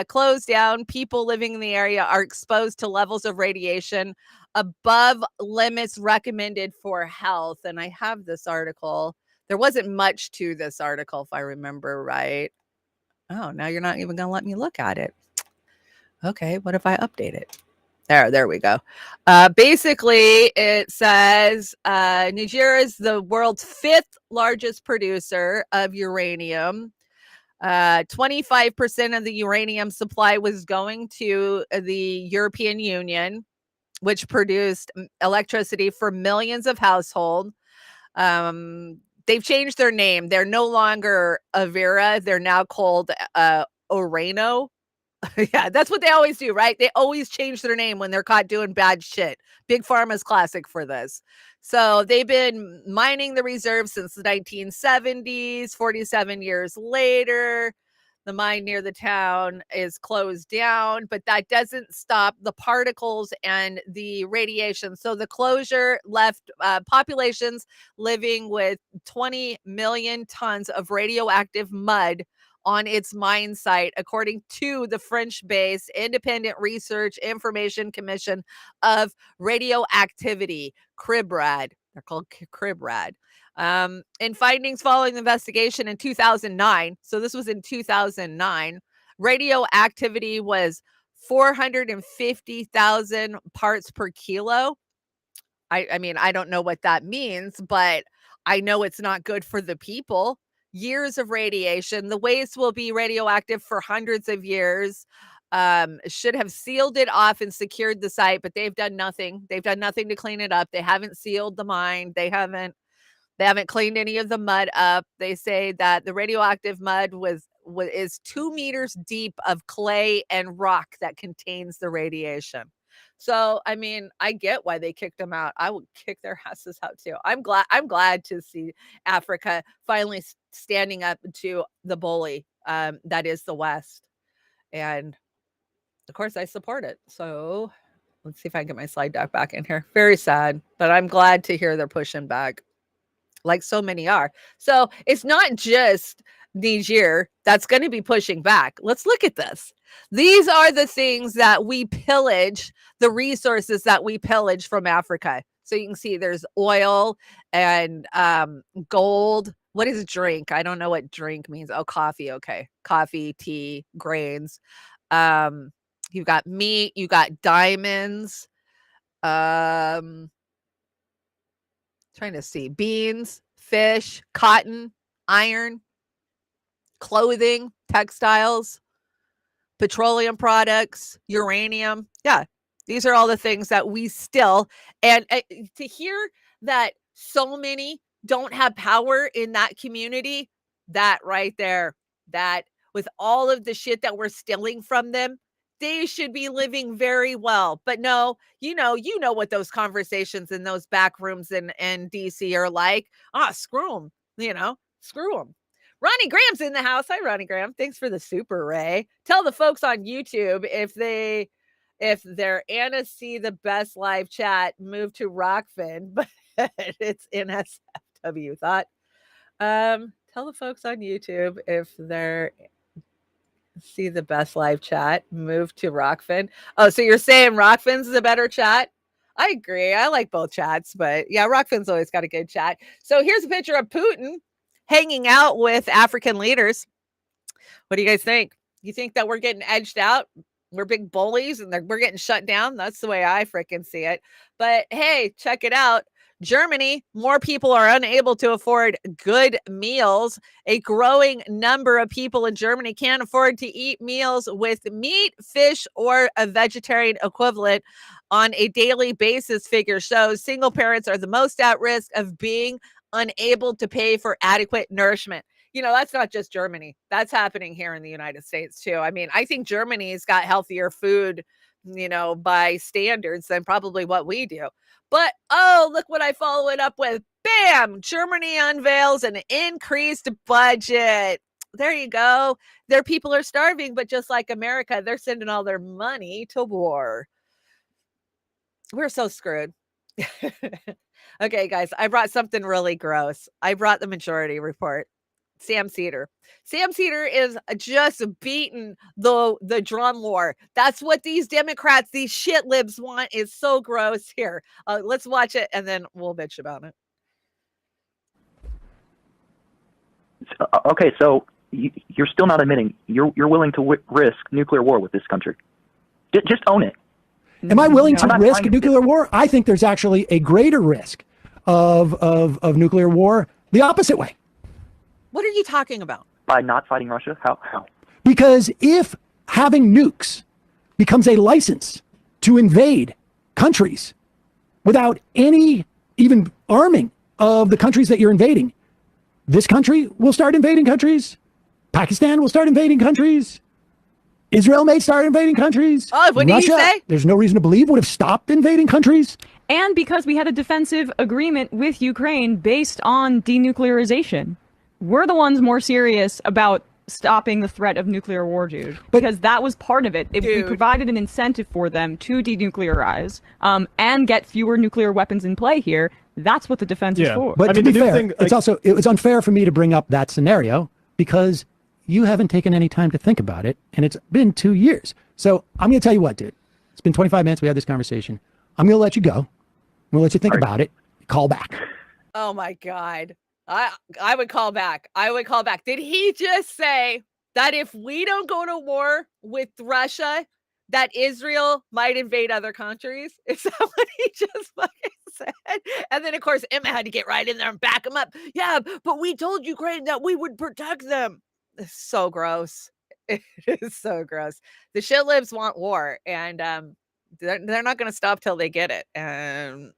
closed down. People living in the area are exposed to levels of radiation above limits recommended for health. And I have this article. There wasn't much to this article, if I remember right. Oh, now you're not even going to let me look at it. Okay, what if I update it? There we go. Basically, it says Niger is the world's 5th largest producer of uranium. 25% of the uranium supply was going to the European Union, which produced electricity for millions of households. They've changed their name. They're no longer Avera. They're now called Orano. Yeah, that's what they always do, right? They always change their name when they're caught doing bad shit. Big Pharma's classic for this. So they've been mining the reserve since the 1970s. 47 years later, the mine near the town is closed down, but that doesn't stop the particles and the radiation. So the closure left populations living with 20 million tons of radioactive mud on its mine site, according to the French-based Independent Research Information Commission of Radioactivity, CRIBRAD. They're called crib rad. In findings following the investigation in 2009, so this was in 2009, radioactivity was 450,000 parts per kilo. I mean, I don't know what that means, but I know it's not good for the people. Years of radiation. The waste will be radioactive for hundreds of years. Should have sealed it off and secured the site, but they've done nothing. They've done nothing to clean it up. They haven't sealed the mine. They haven't cleaned any of the mud up. They say that the radioactive mud is 2 meters deep of clay and rock that contains the radiation. So, I mean, I get why they kicked them out. I would kick their asses out too. I'm glad to see Africa finally standing up to the bully that is the West. And of course, I support it. So let's see if I can get my slide deck back in here. Very sad, but I'm glad to hear they're pushing back, like so many are. So it's not just Niger that's going to be pushing back. Let's look at this. These are the things that we pillage, the resources that we pillage from Africa. So you can see there's oil and gold. What is drink? I don't know what drink means. Oh, coffee. Okay. Coffee, tea, grains. You've got meat, you got diamonds. Trying to see, beans, fish, cotton, iron, clothing, textiles, petroleum products, uranium. Yeah, these are all the things that we still, and to hear that so many don't have power in that community, that right there, that with all of the shit that we're stealing from them, they should be living very well. But no, you know what those conversations in those back rooms in DC are like. Screw them, screw them. Ronnie Graham's in the house. Hi, Ronnie Graham. Thanks for the super, Ray. Tell the folks on YouTube if their Anna see the best live chat, move to Rokfin, but it's NSFW thought. Tell the folks on YouTube if they're see the best live chat, move to Rokfin. Oh, so you're saying Rokfin's the better chat? I agree. I like both chats, but yeah, Rokfin's always got a good chat. So here's a picture of Putin hanging out with African leaders. What do you guys think? You think that we're getting edged out? We're big bullies and we're getting shut down? That's the way I freaking see it. But hey, check it out. Germany, more people are unable to afford good meals. A growing number of people in Germany can't afford to eat meals with meat, fish, or a vegetarian equivalent on a daily basis. Figure shows single parents are the most at risk of being unable to pay for adequate nourishment. That's not just Germany. That's happening here in the United States too. I mean, I think Germany's got healthier food, by standards than probably what we do. But, look what I follow it up with. Bam! Germany unveils an increased budget. There you go. Their people are starving, but just like America, they're sending all their money to war. We're so screwed. Okay, guys, I brought something really gross. I brought the Majority Report. Sam Cedar is just beating the drum war. That's what these Democrats, these shit libs want. Is so gross. Here, let's watch it and then we'll bitch about it. Okay, so you're still not admitting you're willing to risk nuclear war with this country. Just own it. Am I willing to risk nuclear war? I think there's actually a greater risk of nuclear war the opposite way. What are you talking about? By not fighting Russia? How? Because if having nukes becomes a license to invade countries without any even arming of the countries that you're invading, this country will start invading countries. Pakistan will start invading countries. Israel may start invading countries. Oh, what did you say? There's no reason to believe would have stopped invading countries. And because we had a defensive agreement with Ukraine based on denuclearization. We're the ones more serious about stopping the threat of nuclear war, dude. Because that was part of it. We provided an incentive for them to denuclearize and get fewer nuclear weapons in play here. That's what the defense is for. But to be fair, it's unfair for me to bring up that scenario because you haven't taken any time to think about it, and it's been 2 years. So I'm going to tell you what, dude. It's been 25 minutes. We had this conversation. I'm going to let you go. I'm going to let you think about it. call back. Oh my God. I would call back. I would call back. Did he just say that if we don't go to war with Russia, that Israel might invade other countries? Is that what he just fucking said? And then, of course, Emma had to get right in there and back him up. Yeah, but we told Ukraine that we would protect them. It's so gross. It is so gross. The shitlibs want war, and they're not going to stop till they get it. And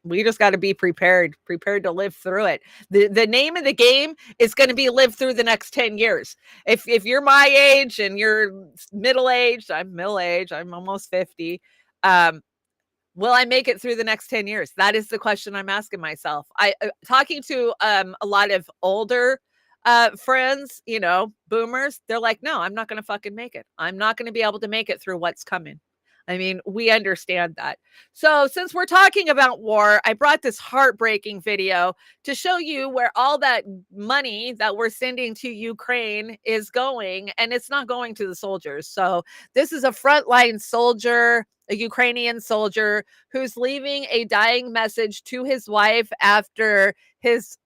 we just got to be prepared to live through it. The name of the game is going to be live through the next 10 years. If you're my age and you're middle-aged, I'm middle-aged, I'm almost 50. Will I make it through the next 10 years? That is the question I'm asking myself. Talking to a lot of older friends, boomers, they're like, no, I'm not going to fucking make it. I'm not going to be able to make it through what's coming. I mean, we understand that. So since we're talking about war, I brought this heartbreaking video to show you where all that money that we're sending to Ukraine is going, and it's not going to the soldiers. So this is a frontline soldier, a Ukrainian soldier, who's leaving a dying message to his wife after his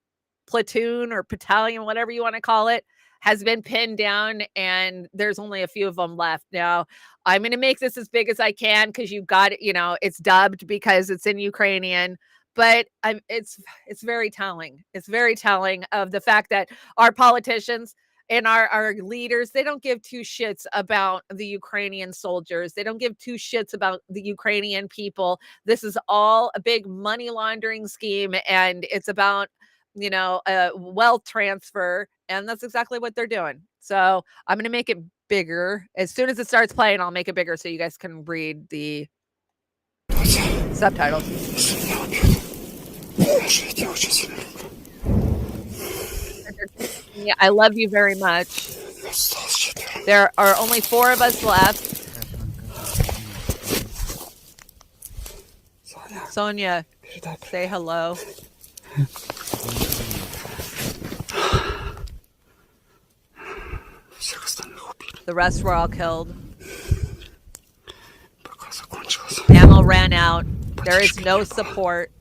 platoon or battalion, whatever you want to call it, has been pinned down, and there's only a few of them left. Now, I'm going to make this as big as I can because you got it, it's dubbed because it's in Ukrainian, but it's very telling. It's very telling of the fact that our politicians and our leaders, they don't give two shits about the Ukrainian soldiers. They don't give two shits about the Ukrainian people. This is all a big money laundering scheme, and it's about a wealth transfer, and that's exactly what they're doing. So I'm going to make it bigger. As soon as it starts playing, I'll make it bigger so you guys can read the subtitles. I love you very much. There are only 4 of us left. Sonia, say hello. The rest were all killed. Ammo ran out. There is no support.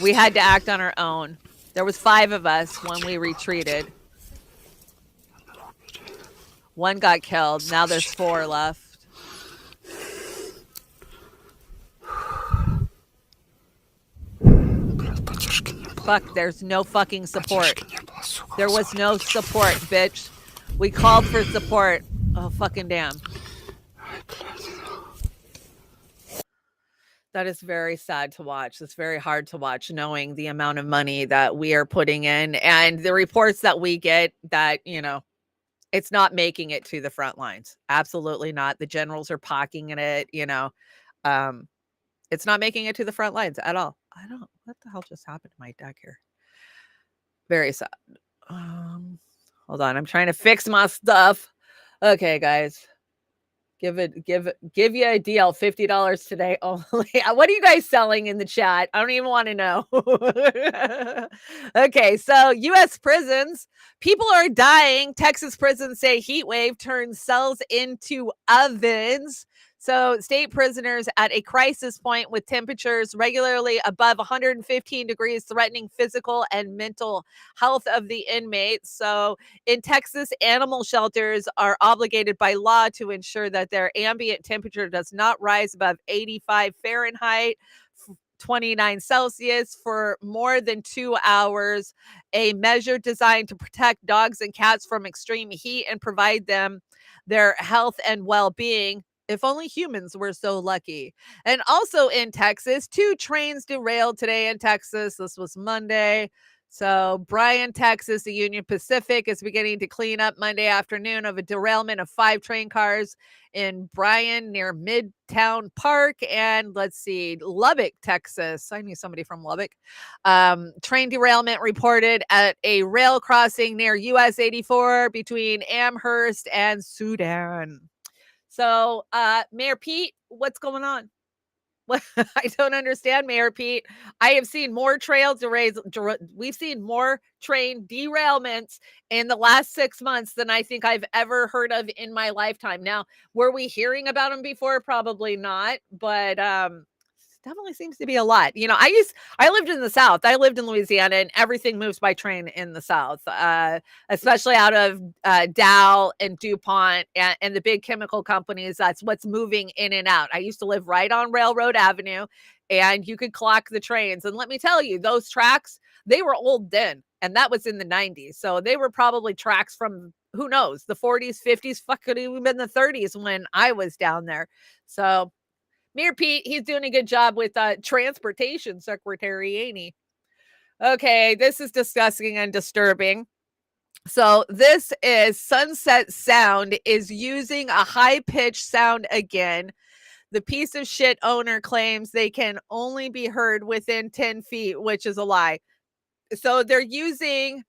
We had to act on our own. There was 5 of us when we retreated. 1 got killed. Now there's 4 left. Fuck, there's no fucking support. There was no support, bitch. We called for support. Oh, fucking damn. That is very sad to watch. It's very hard to watch, knowing the amount of money that we are putting in and the reports that we get that, it's not making it to the front lines. Absolutely not. The generals are pocketing it, it's not making it to the front lines at all. What the hell just happened to my deck here? Very sad. Hold on. I'm trying to fix my stuff. Okay, guys. Give you a deal. $50 today only. What are you guys selling in the chat? I don't even want to know. Okay, so U.S. prisons. People are dying. Texas prisons say heat wave turns cells into ovens. So state prisoners at a crisis point with temperatures regularly above 115 degrees, threatening physical and mental health of the inmates. So in Texas, animal shelters are obligated by law to ensure that their ambient temperature does not rise above 85 Fahrenheit, 29 Celsius for more than 2 hours, a measure designed to protect dogs and cats from extreme heat and provide them their health and well-being. If only humans were so lucky. And also in Texas, 2 trains derailed today in Texas. This was Monday. So Bryan, Texas, the Union Pacific is beginning to clean up Monday afternoon of a derailment of 5 train cars in Bryan near Midtown Park. And let's see, Lubbock, Texas. I knew somebody from Lubbock. Train derailment reported at a rail crossing near US 84 between Amherst and Sudan. So, Mayor Pete, what's going on? I don't understand, Mayor Pete. I have seen more we've seen more train derailments in the last 6 months than I think I've ever heard of in my lifetime. Now, were we hearing about them before? Probably not, but definitely seems to be a lot. You know, I lived in the South. I lived in Louisiana, and everything moves by train in the South, especially out of Dow and DuPont and the big chemical companies. That's what's moving in and out. I used to live right on Railroad Avenue, and you could clock the trains. And let me tell you, those tracks, they were old then, and that was in the 90s. So they were probably tracks from, who knows, the 40s, 50s, fuck, could even been the 30s when I was down there. So Mayor Pete, he's doing a good job with transportation secretary, ain't he? Okay, this is disgusting and disturbing. So this is Sunset Sound is using a high-pitched sound again. The piece of shit owner claims they can only be heard within 10 feet, which is a lie. So they're using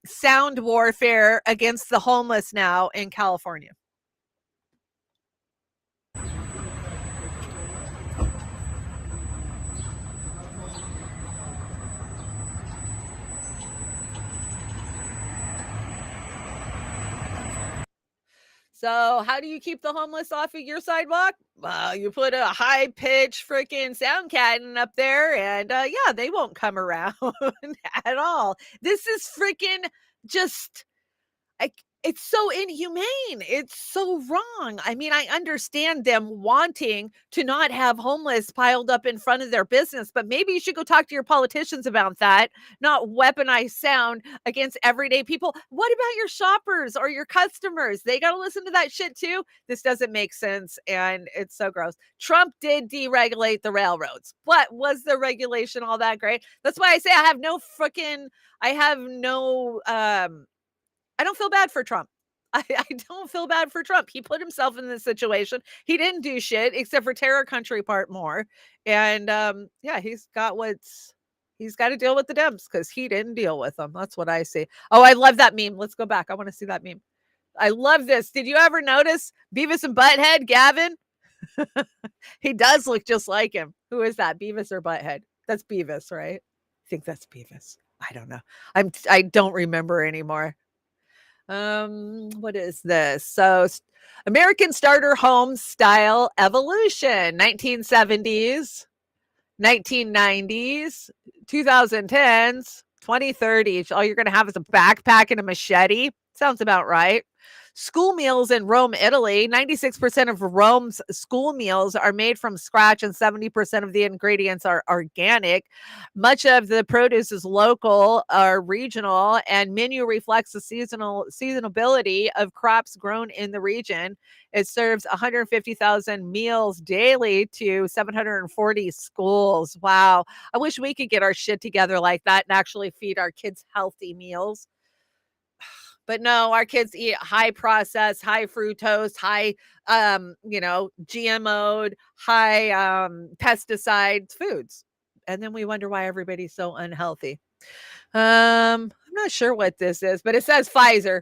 sound warfare against the homeless now in California. So how do you keep the homeless off of your sidewalk? Well, you put a high-pitched freaking sound cannon up there, and yeah, they won't come around at all. This is freaking just, it's so inhumane. It's so wrong. I mean, I understand them wanting to not have homeless piled up in front of their business, but maybe you should go talk to your politicians about that, not weaponize sound against everyday people. What about your shoppers or your customers? They got to listen to that shit too. This doesn't make sense, and it's so gross. Trump did deregulate the railroads, but was the regulation all that great? That's why I say I don't feel bad for Trump. I don't feel bad for Trump. He put himself in this situation. He didn't do shit except for tear our country apart more. And yeah, he's got to deal with the Dems because he didn't deal with them. That's what I see. Oh, I love that meme. Let's go back. I want to see that meme. I love this. Did you ever notice Beavis and Butthead, Gavin? He does look just like him. Who is that? Beavis or Butthead? That's Beavis, right? I think that's Beavis. I don't know. I don't remember anymore. What is this? So American starter home style evolution, 1970s, 1990s, 2010s, 2030s. All you're going to have is a backpack and a machete. Sounds about right. School meals in Rome, Italy. 96% of Rome's school meals are made from scratch and 70% of the ingredients are organic. Much of the produce is local or regional, and menu reflects the seasonability of crops grown in the region. It serves 150,000 meals daily to 740 schools. Wow. I wish we could get our shit together like that and actually feed our kids healthy meals. But no, our kids eat high processed, high fructose, high, GMO'd, high pesticide foods. And then we wonder why everybody's so unhealthy. I'm not sure what this is, but it says Pfizer.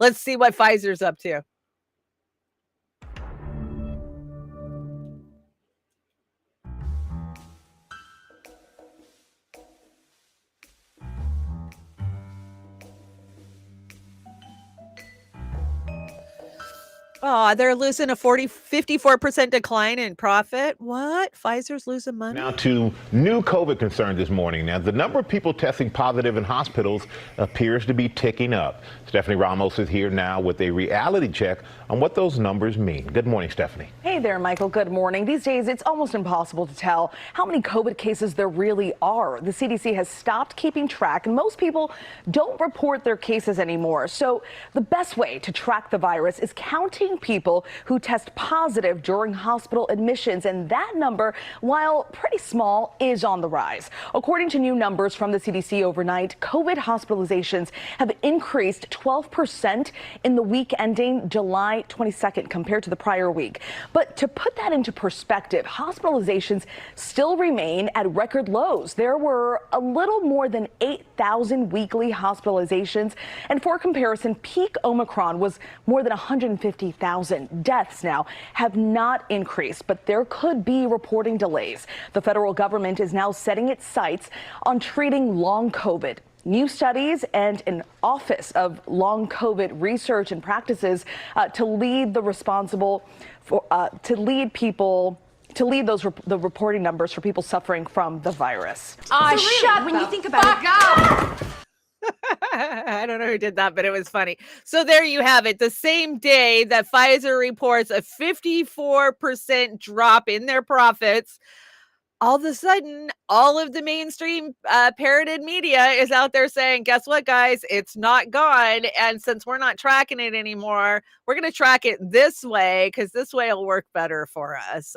Let's see what Pfizer's up to. Oh, they're losing a 54% decline in profit. What? Pfizer's losing money? Now to new COVID concerns this morning. Now, the number of people testing positive in hospitals appears to be ticking up. Stephanie Ramos is here now with a reality check on what those numbers mean. Good morning, Stephanie. Hey there, Michael. Good morning. These days, it's almost impossible to tell how many COVID cases there really are. The CDC has stopped keeping track, and most people don't report their cases anymore. So the best way to track the virus is counting people who test positive during hospital admissions, and that number, while pretty small, is on the rise. According to new numbers from the CDC overnight, COVID hospitalizations have increased 12% in the week ending July 22nd compared to the prior week. But to put that into perspective, hospitalizations still remain at record lows. There were a little more than 8,000 weekly hospitalizations, and for comparison, peak Omicron was more than 150,000. Deaths now have not increased, but there could be reporting delays. The federal government is now setting its sights on treating long COVID. New studies and an Office of Long COVID Research and Practices to lead people to lead the reporting numbers for people suffering from the virus. Shut when you think about it. I don't know who did that, but it was funny. So there you have it. The same day that Pfizer reports a 54% drop in their profits, all of a sudden, all of the mainstream parroted media is out there saying, guess what, guys? It's not gone. And since we're not tracking it anymore, we're going to track it this way because this way will work better for us.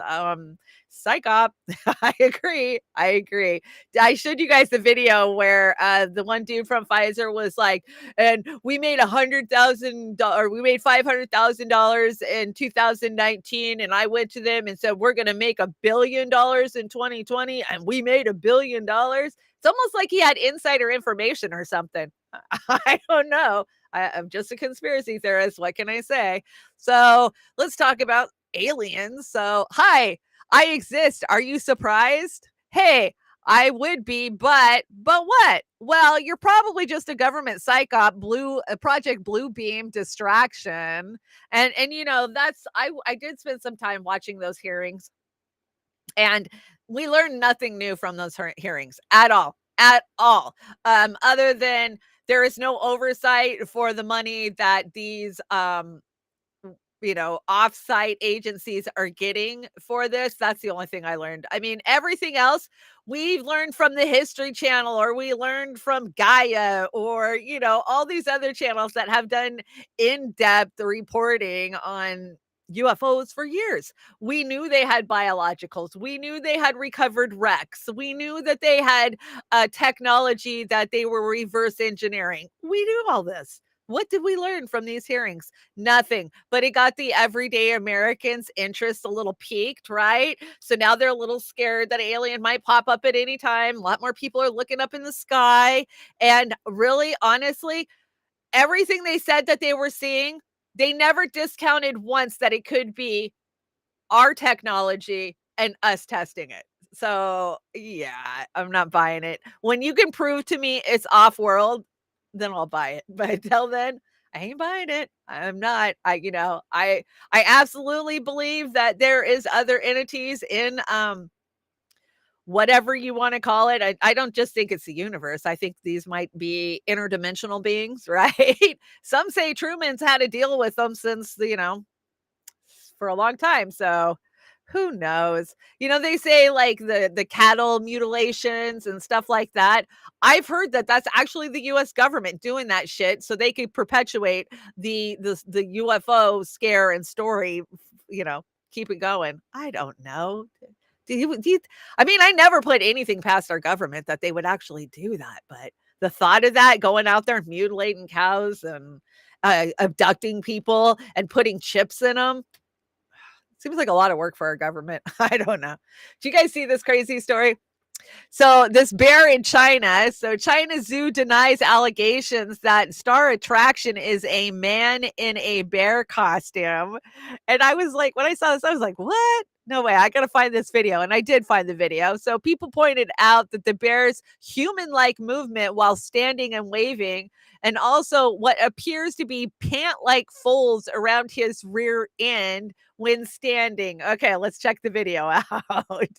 Psych op. I agree. I showed you guys the video where the one dude from Pfizer was like, and we made $100,000, we made $500,000 in 2019. And I went to them and said, we're going to make $1 billion in 2020. And we made $1 billion. It's almost like he had insider information or something. I don't know. I'm just a conspiracy theorist. What can I say? So let's talk about aliens. So, hi. I exist. Are you surprised? Hey, I would be, but what? Well, you're probably just a government psych op, Project Blue Beam distraction. And you know, I did spend some time watching those hearings, and we learned nothing new from those hearings at all. Other than there is no oversight for the money that these offsite agencies are getting for this. That's the only thing I learned. I mean, everything else we've learned from the History Channel, or we learned from Gaia, or, all these other channels that have done in-depth reporting on UFOs for years. We knew they had biologicals. We knew they had recovered wrecks. We knew that they had technology that they were reverse engineering. We knew all this. What did we learn from these hearings? Nothing, but it got the everyday Americans' interest a little piqued, right? So now they're a little scared that alien might pop up at any time. A lot more people are looking up in the sky. And really, honestly, everything they said that they were seeing, they never discounted once that it could be our technology and us testing it. So yeah, I'm not buying it. When you can prove to me it's off-world, then I'll buy it. But until then, I ain't buying it. I'm not. I absolutely believe that there is other entities in whatever you want to call it. I don't just think it's the universe. I think these might be interdimensional beings, right? Some say Truman's had to deal with them since, for a long time. So who knows? They say like the cattle mutilations and stuff like that. I've heard that that's actually the U.S. government doing that shit so they could perpetuate the UFO scare and story, keep it going. I don't know. I never put anything past our government that they would actually do that. But the thought of that, going out there and mutilating cows and abducting people and putting chips in them, seems like a lot of work for our government. I don't know. Do you guys see this crazy story? So this bear in China. So China Zoo denies allegations that star attraction is a man in a bear costume. And I was like, when I saw this, I was like, what? No way. I got to find this video. And I did find the video. So people pointed out that the bear's human-like movement while standing and waving, and also what appears to be pant-like folds around his rear end when standing. Okay, let's check the video out.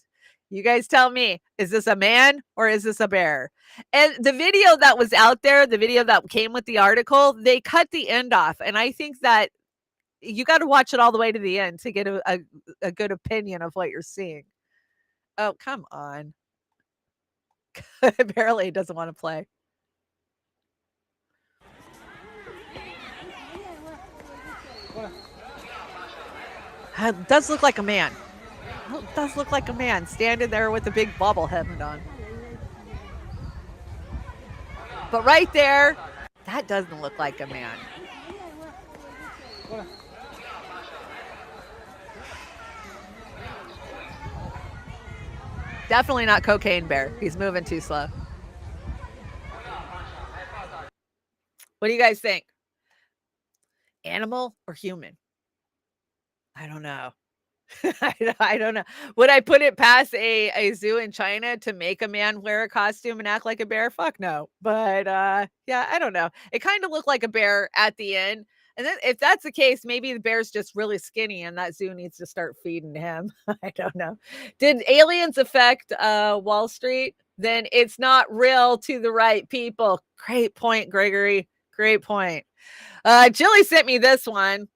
You guys tell me, is this a man or is this a bear? And the video that was out there, the video that came with the article, they cut the end off. And I think that you got to watch it all the way to the end to get a good opinion of what you're seeing. Oh, come on. Apparently it doesn't want to play. It does look like a man. It does look like a man standing there with a big bobblehead on. But right there, that doesn't look like a man. Definitely not Cocaine Bear. He's moving too slow. What do you guys think? Animal or human? I don't know. I don't know. Would I put it past a zoo in China to make a man wear a costume and act like a bear? Fuck no. But yeah, I don't know. It kind of looked like a bear at the end. And then if that's the case, maybe the bear's just really skinny and that zoo needs to start feeding him. I don't know. Did aliens affect Wall Street? Then it's not real to the right people. Great point, Gregory. Great point. Jilly sent me this one.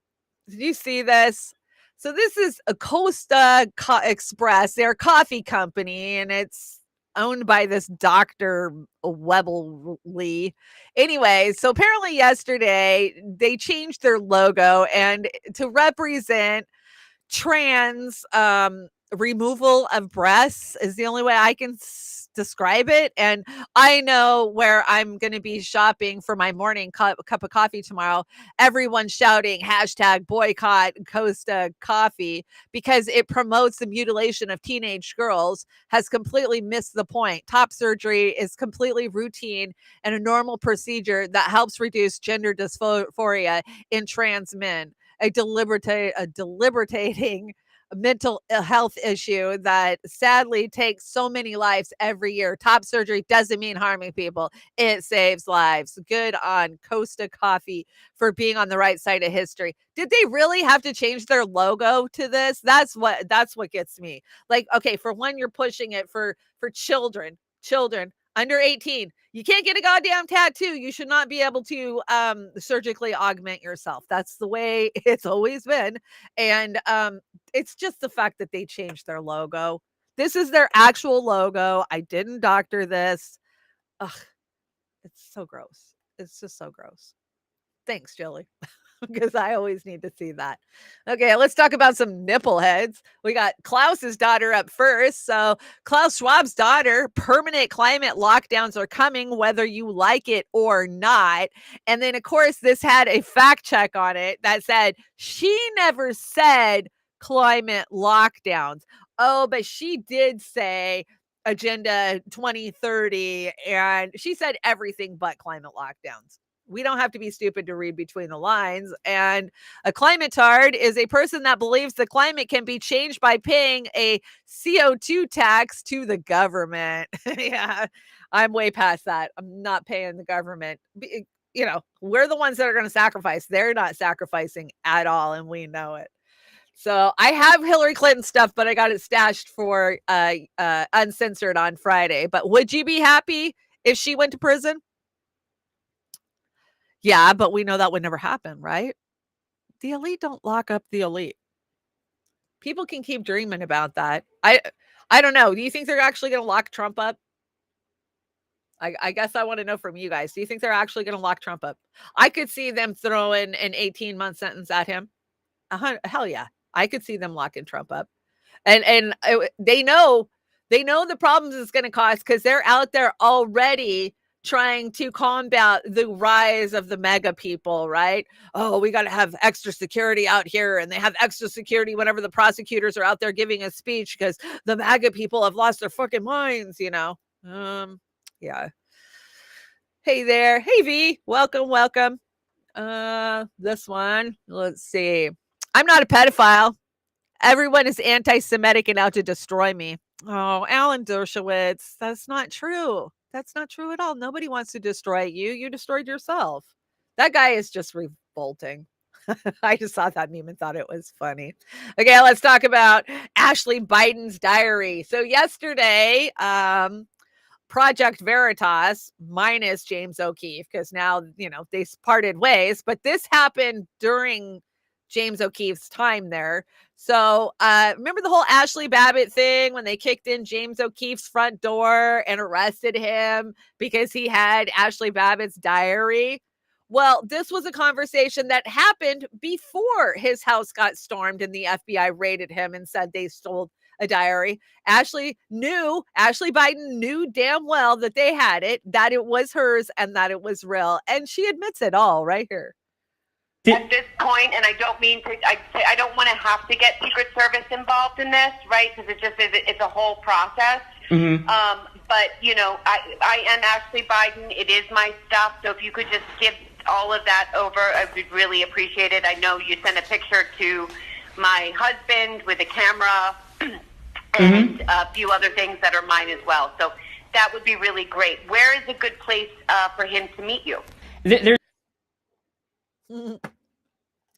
Did you see this? So this is a Costa Express. They're a coffee company, and it's owned by this Dr. Webley. Anyway, so apparently yesterday they changed their logo and to represent trans removal of breasts is the only way I can describe it. And I know where I'm going to be shopping for my morning cup of coffee tomorrow. Everyone's shouting hashtag boycott Costa Coffee because it promotes the mutilation of teenage girls, has completely missed the point. Top surgery is completely routine and a normal procedure that helps reduce gender dysphoria in trans men. A debilitating mental health issue that sadly takes so many lives every year. Top surgery doesn't mean harming people. It saves lives. Good on Costa Coffee for being on the right side of history. Did they really have to change their logo to this? That's what gets me. Like, okay, for one, you're pushing it for children under 18. You can't get a goddamn tattoo. You should not be able to surgically augment yourself. That's the way it's always been. And it's just the fact that they changed their logo. This is their actual logo. I didn't doctor this. Ugh, it's so gross. It's just so gross. Thanks, Jilly. Because I always need to see that. Okay, let's talk about some nipple heads. We got Klaus's daughter up first. So Klaus Schwab's daughter, permanent climate lockdowns are coming, whether you like it or not. And then, of course, this had a fact check on it that said she never said climate lockdowns. Oh, but she did say Agenda 2030, and she said everything but climate lockdowns. We don't have to be stupid to read between the lines. And a climatard is a person that believes the climate can be changed by paying a CO2 tax to the government. Yeah, I'm way past that. I'm not paying the government. You know, we're the ones that are going to sacrifice. They're not sacrificing at all, and we know it. So I have Hillary Clinton stuff, but I got it stashed for Uncensored on Friday. But would you be happy if she went to prison? Yeah, but we know that would never happen, right? The elite don't lock up the elite. People can keep dreaming about that. I don't know. Do you think they're actually going to lock Trump up? I guess I want to know from you guys. Do you think they're actually going to lock Trump up? I could see them throwing an 18-month sentence at him. Hell yeah. I could see them locking Trump up. And they know the problems it's going to cause because they're out there already trying to combat the rise of the mega people, right? Oh, we got to have extra security out here, and they have extra security whenever the prosecutors are out there giving a speech because the MAGA people have lost their fucking minds, you know? Yeah. Hey there. Hey, V. Welcome. This one. Let's see. I'm not a pedophile. Everyone is anti-Semitic and out to destroy me. Oh, Alan Dershowitz. That's not true. That's not true at all. Nobody wants to destroy you. You destroyed yourself. That guy is just revolting. I just saw that meme and thought it was funny. Okay, let's talk about Ashley Biden's diary. So yesterday, Project Veritas minus James O'Keefe, because now, you know, they parted ways, but this happened during James O'Keefe's time there. So remember the whole Ashley Babbitt thing when they kicked in James O'Keefe's front door and arrested him because he had Ashley Babbitt's diary? Well, this was a conversation that happened before his house got stormed and the FBI raided him and said they stole a diary. Ashley Biden knew damn well that they had it, that it was hers and that it was real. And she admits it all right here. At this point, and I don't mean to, I don't want to have to get Secret Service involved in this, right? Because it's a whole process. Mm-hmm. But, you know, I am Ashley Biden. It is my stuff. So if you could just give all of that over, I would really appreciate it. I know you sent a picture to my husband with a camera and a few other things that are mine as well. So that would be really great. Where is a good place for him to meet you?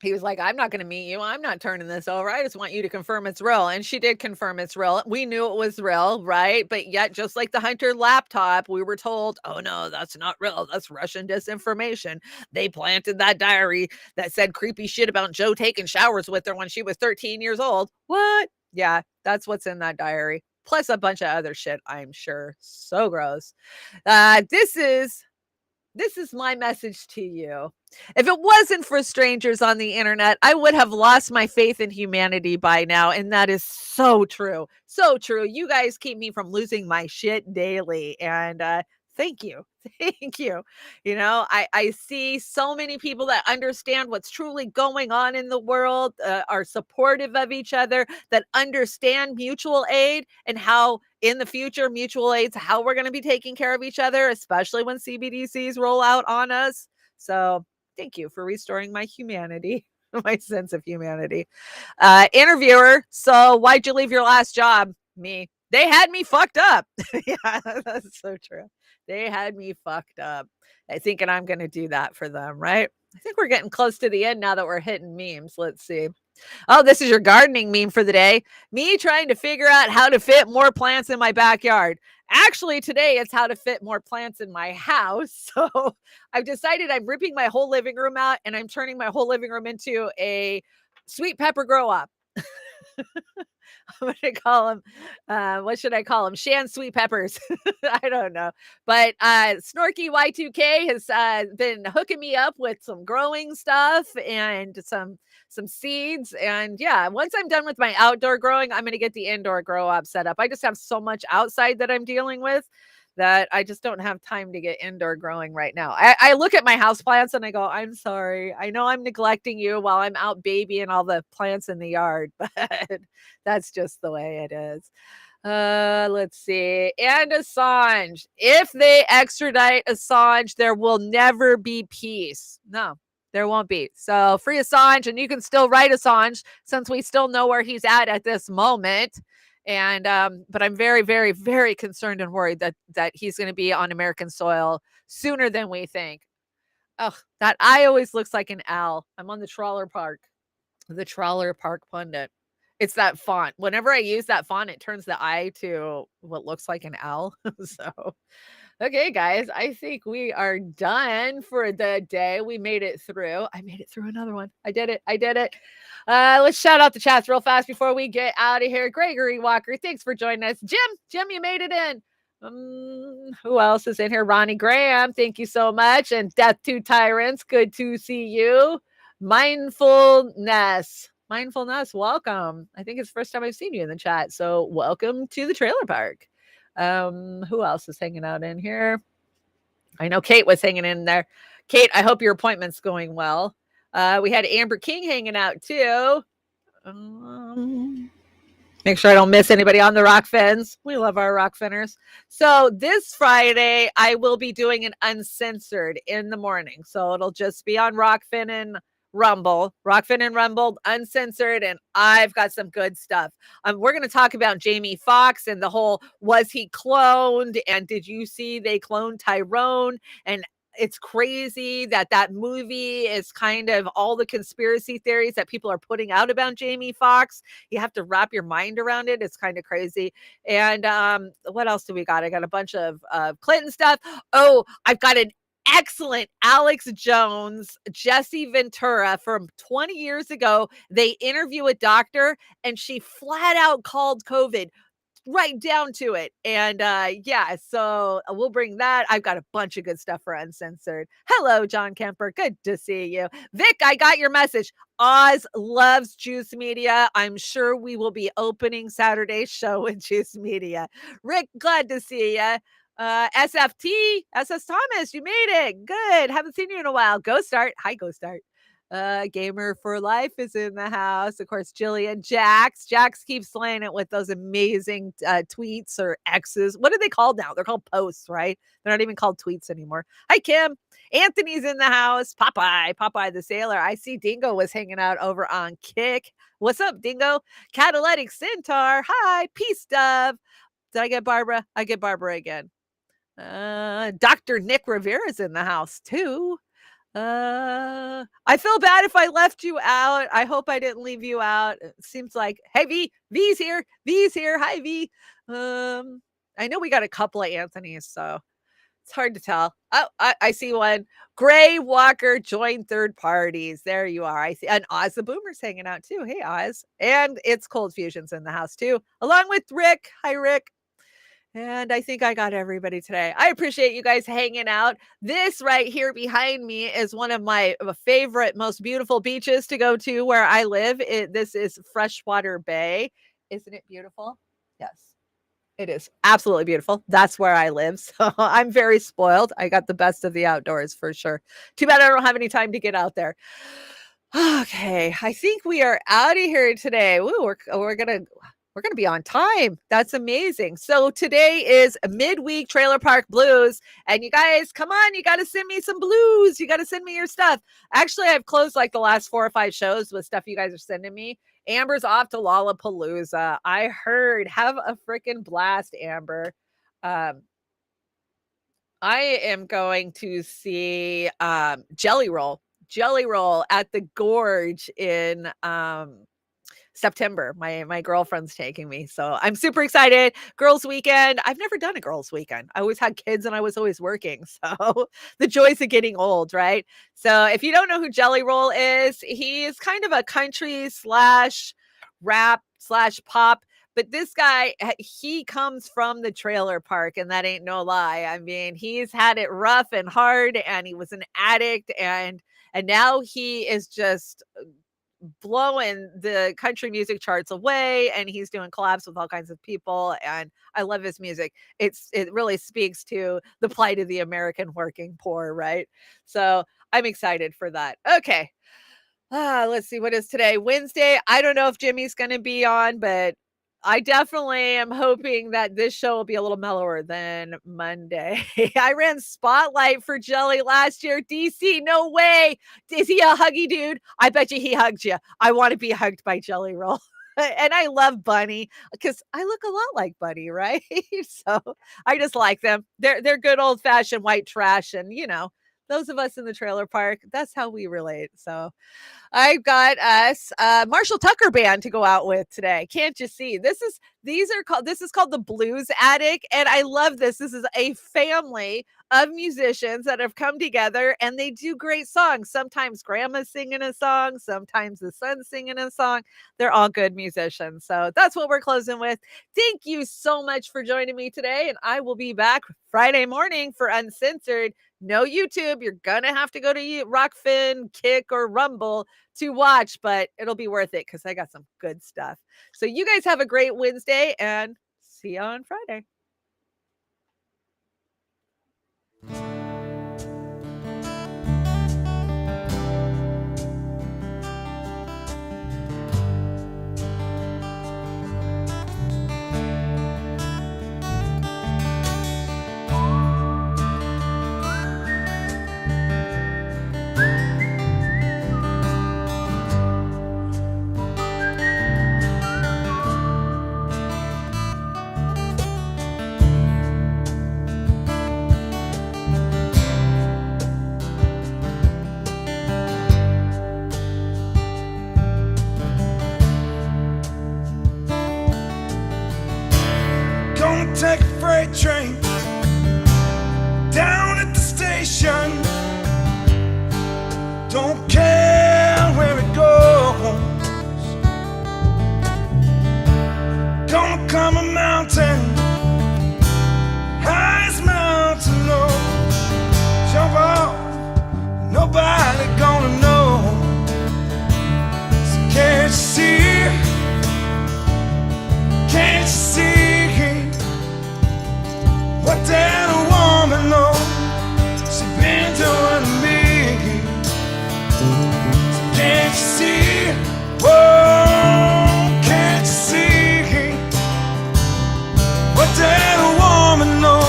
he was like, I'm not going to meet you. I'm not turning this over. I just want you to confirm it's real. And she did confirm it's real. We knew it was real, right? But yet, just like the Hunter laptop, we were told, oh no, that's not real. That's Russian disinformation. They planted that diary that said creepy shit about Joe taking showers with her when she was 13 years old. What? Yeah, that's what's in that diary. Plus a bunch of other shit, I'm sure. So gross. This is my message to you. If it wasn't for strangers on the internet, I would have lost my faith in humanity by now. And that is so true. So true. You guys keep me from losing my shit daily. And thank you. Thank you. You know, I see so many people that understand what's truly going on in the world, are supportive of each other, that understand mutual aid and how in the future, mutual aid's how we're going to be taking care of each other, especially when CBDCs roll out on us. So thank you for restoring my humanity, my sense of humanity. Interviewer, so why'd you leave your last job? Me. They had me fucked up. Yeah, that's so true. They had me fucked up. I thinking I'm going to do that for them, right? I think we're getting close to the end now that we're hitting memes. Let's see. Oh, this is your gardening meme for the day. Me trying to figure out how to fit more plants in my backyard. Actually, today it's how to fit more plants in my house. So I've decided I'm ripping my whole living room out and I'm turning my whole living room into a sweet pepper grow up. I'm going to call them, what should I call them? Shan sweet peppers. I don't know. But Snorky Y2K has been hooking me up with some growing stuff and some seeds. And yeah, once I'm done with my outdoor growing, I'm going to get the indoor grow up set up. I just have so much outside that I'm dealing with that I just don't have time to get indoor growing right now. I look at my houseplants and I go, I'm sorry. I know I'm neglecting you while I'm out babying all the plants in the yard, but that's just the way it is. Let's see. And Assange. If they extradite Assange, there will never be peace. No, there won't be. So free Assange, and you can still write Assange since we still know where he's at this moment. And but I'm very, very, very concerned and worried that he's going to be on American soil sooner than we think. Oh, that eye always looks like an owl. I'm on the Trailer Park Pundit. It's that font. Whenever I use that font, it turns the eye to what looks like an owl. So, okay, guys, I think we are done for the day. We made it through. I made it through another one. I did it. Let's shout out the chats real fast before we get out of here. Gregory Walker, thanks for joining us. Jim, you made it in. Who else is in here? Ronnie Graham, thank you so much. And Death to Tyrants, good to see you. Mindfulness, welcome. I think it's the first time I've seen you in the chat. So welcome to the trailer park. Who else is hanging out in here? I know Kate was hanging in there. Kate, I hope your appointment's going well. We had Amber King hanging out too. Make sure I don't miss anybody on the Rokfins. We love our Rokfinners. So this Friday, I will be doing an Uncensored in the morning. So it'll just be on Rokfin and Rumble, Uncensored, and I've got some good stuff. We're going to talk about Jamie Foxx and the whole, was he cloned? And did you see they cloned Tyrone? And it's crazy that movie is kind of all the conspiracy theories that people are putting out about Jamie Foxx. You have to wrap your mind around it. It's kind of crazy. And what else do we got? I got a bunch of Clinton stuff. Oh, I've got an excellent Alex Jones, Jesse Ventura from 20 years ago. They interview a doctor and she flat out called COVID right down to it. And yeah, so we'll bring that. I've got a bunch of good stuff for Uncensored. Hello, John Kemper. Good to see you. Vic, I got your message. Oz loves Juice Media. I'm sure we will be opening Saturday's show with Juice Media. Rick, glad to see you. SFT, SS Thomas, you made it. Good. Haven't seen you in a while. Go Start. Hi, Go Start. Gamer for Life is in the house. Of course, Jillian. Jax keeps slaying it with those amazing tweets or X's. What are they called now? They're called posts, right? They're not even called tweets anymore. Hi, Kim. Anthony's in the house. Popeye the Sailor. I see Dingo was hanging out over on Kick. What's up, Dingo? Catalytic Centaur. Hi. Peace, Dove. Did I get Barbara? I get Barbara again. Dr. Nick Rivera's in the house too. I feel bad if I left you out. I hope I didn't leave you out. It seems like, hey, V's here. Hi, V. I know we got a couple of Anthony's, so it's hard to tell. Oh, I see one. Gray Walker joined third parties. There you are. I see. And Oz the Boomer's hanging out too. Hey, Oz. And it's Cold Fusion's in the house too, along with Rick. Hi, Rick. And I think I got everybody today. I appreciate you guys hanging out. This right here behind me is one of my favorite, most beautiful beaches to go to where I live. This is Freshwater Bay. Isn't it beautiful? Yes. It is absolutely beautiful. That's where I live. So I'm very spoiled. I got the best of the outdoors for sure. Too bad I don't have any time to get out there. Okay. I think we are out of here today. Ooh, we're going to be on time. That's amazing. So today is midweek Trailer Park Blues. And you guys, come on, you got to send me some blues. You got to send me your stuff. Actually, I've closed like the last 4 or 5 shows with stuff you guys are sending me. Amber's off to Lollapalooza. I heard. Have a freaking blast, Amber. I am going to see Jelly Roll at the Gorge in September. My girlfriend's taking me, so I'm super excited. Girls Weekend. I've never done a girls weekend. I always had kids and I was always working, so the joys of getting old, right? So if you don't know who Jelly Roll is, he is kind of a country / rap / pop, but this guy, he comes from the trailer park, and that ain't no lie. I mean, he's had it rough and hard, and he was an addict, and now he is just blowing the country music charts away, and he's doing collabs with all kinds of people, and I love his music. It really speaks to the plight of the American working poor, right? So I'm excited for that. Okay. Let's see, what is today? Wednesday. I don't know if Jimmy's going to be on, but I definitely am hoping that this show will be a little mellower than Monday. I ran Spotlight for Jelly last year. DC, no way. Is he a huggy dude? I bet you he hugged you. I want to be hugged by Jelly Roll. And I love Bunny because I look a lot like Bunny, right? So I just like them. They're good old fashioned white trash. And, you know, those of us in the trailer park, that's how we relate. So I've got us Marshall Tucker band to go out with today. Can't you see? This is called the Blues Attic, and I love this. This is a family of musicians that have come together, and they do great songs. Sometimes grandma's singing a song, sometimes the son's singing a song. They're all good musicians. So that's what we're closing with. Thank you so much for joining me today, and I will be back Friday morning for Uncensored. No YouTube. You're going to have to go to Rokfin, Kick, or Rumble to watch, but it'll be worth it because I got some good stuff. So you guys have a great Wednesday, and see you on Friday. Take a freight train down at the station. Don't care where it goes. Gonna climb a mountain, highest mountain low. Jump off, nobody gonna know. So can't you see? Can't you see? What did a woman know she been doing to me? Can't you see? Whoa, can't you see? What did a woman know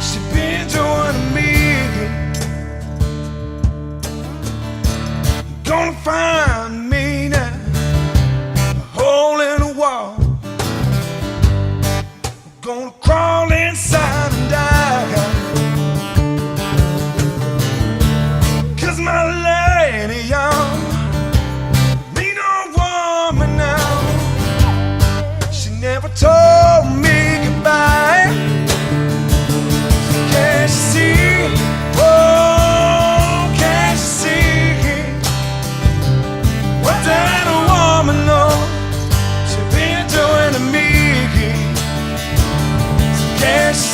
she been doing to me? Gonna find me now, a hole in the wall. Gonna crawl inside and die. 'Cause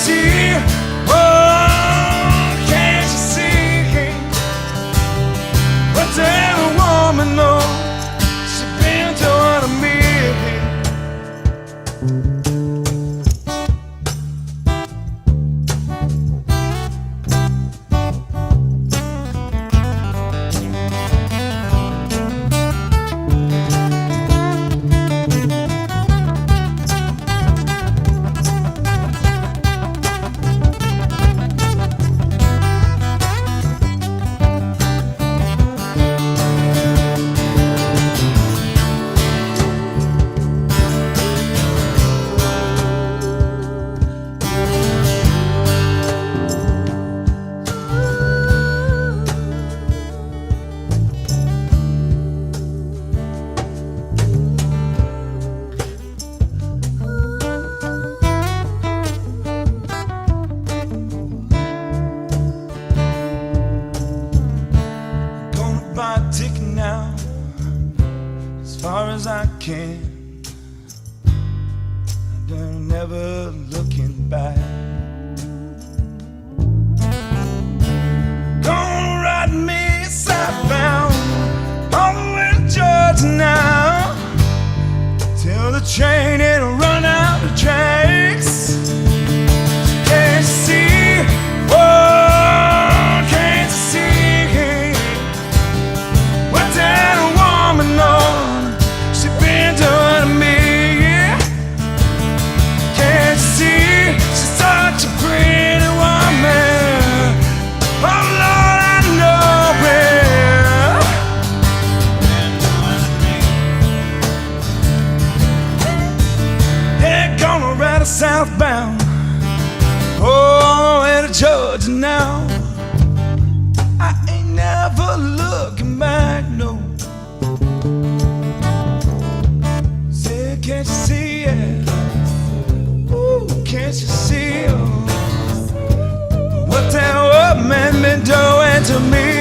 see? Oh, can't you see? What did a woman know? She been doing me. Buy a ticket now, as far as I can, and I'm never looking back. Gonna ride me southbound, all the way to Georgia now, till the train it'll run out of tracks. Can't you see? Oh, can't you see? What did a woman know? She been doing to me. Can't you see? She's such a pretty woman. Oh Lord, I know it. They're gonna ride us southbound, oh, and to Georgia now. I ain't never looking back, no. Say, can't you see it? Ooh, can't you see it? What that woman been doing to me?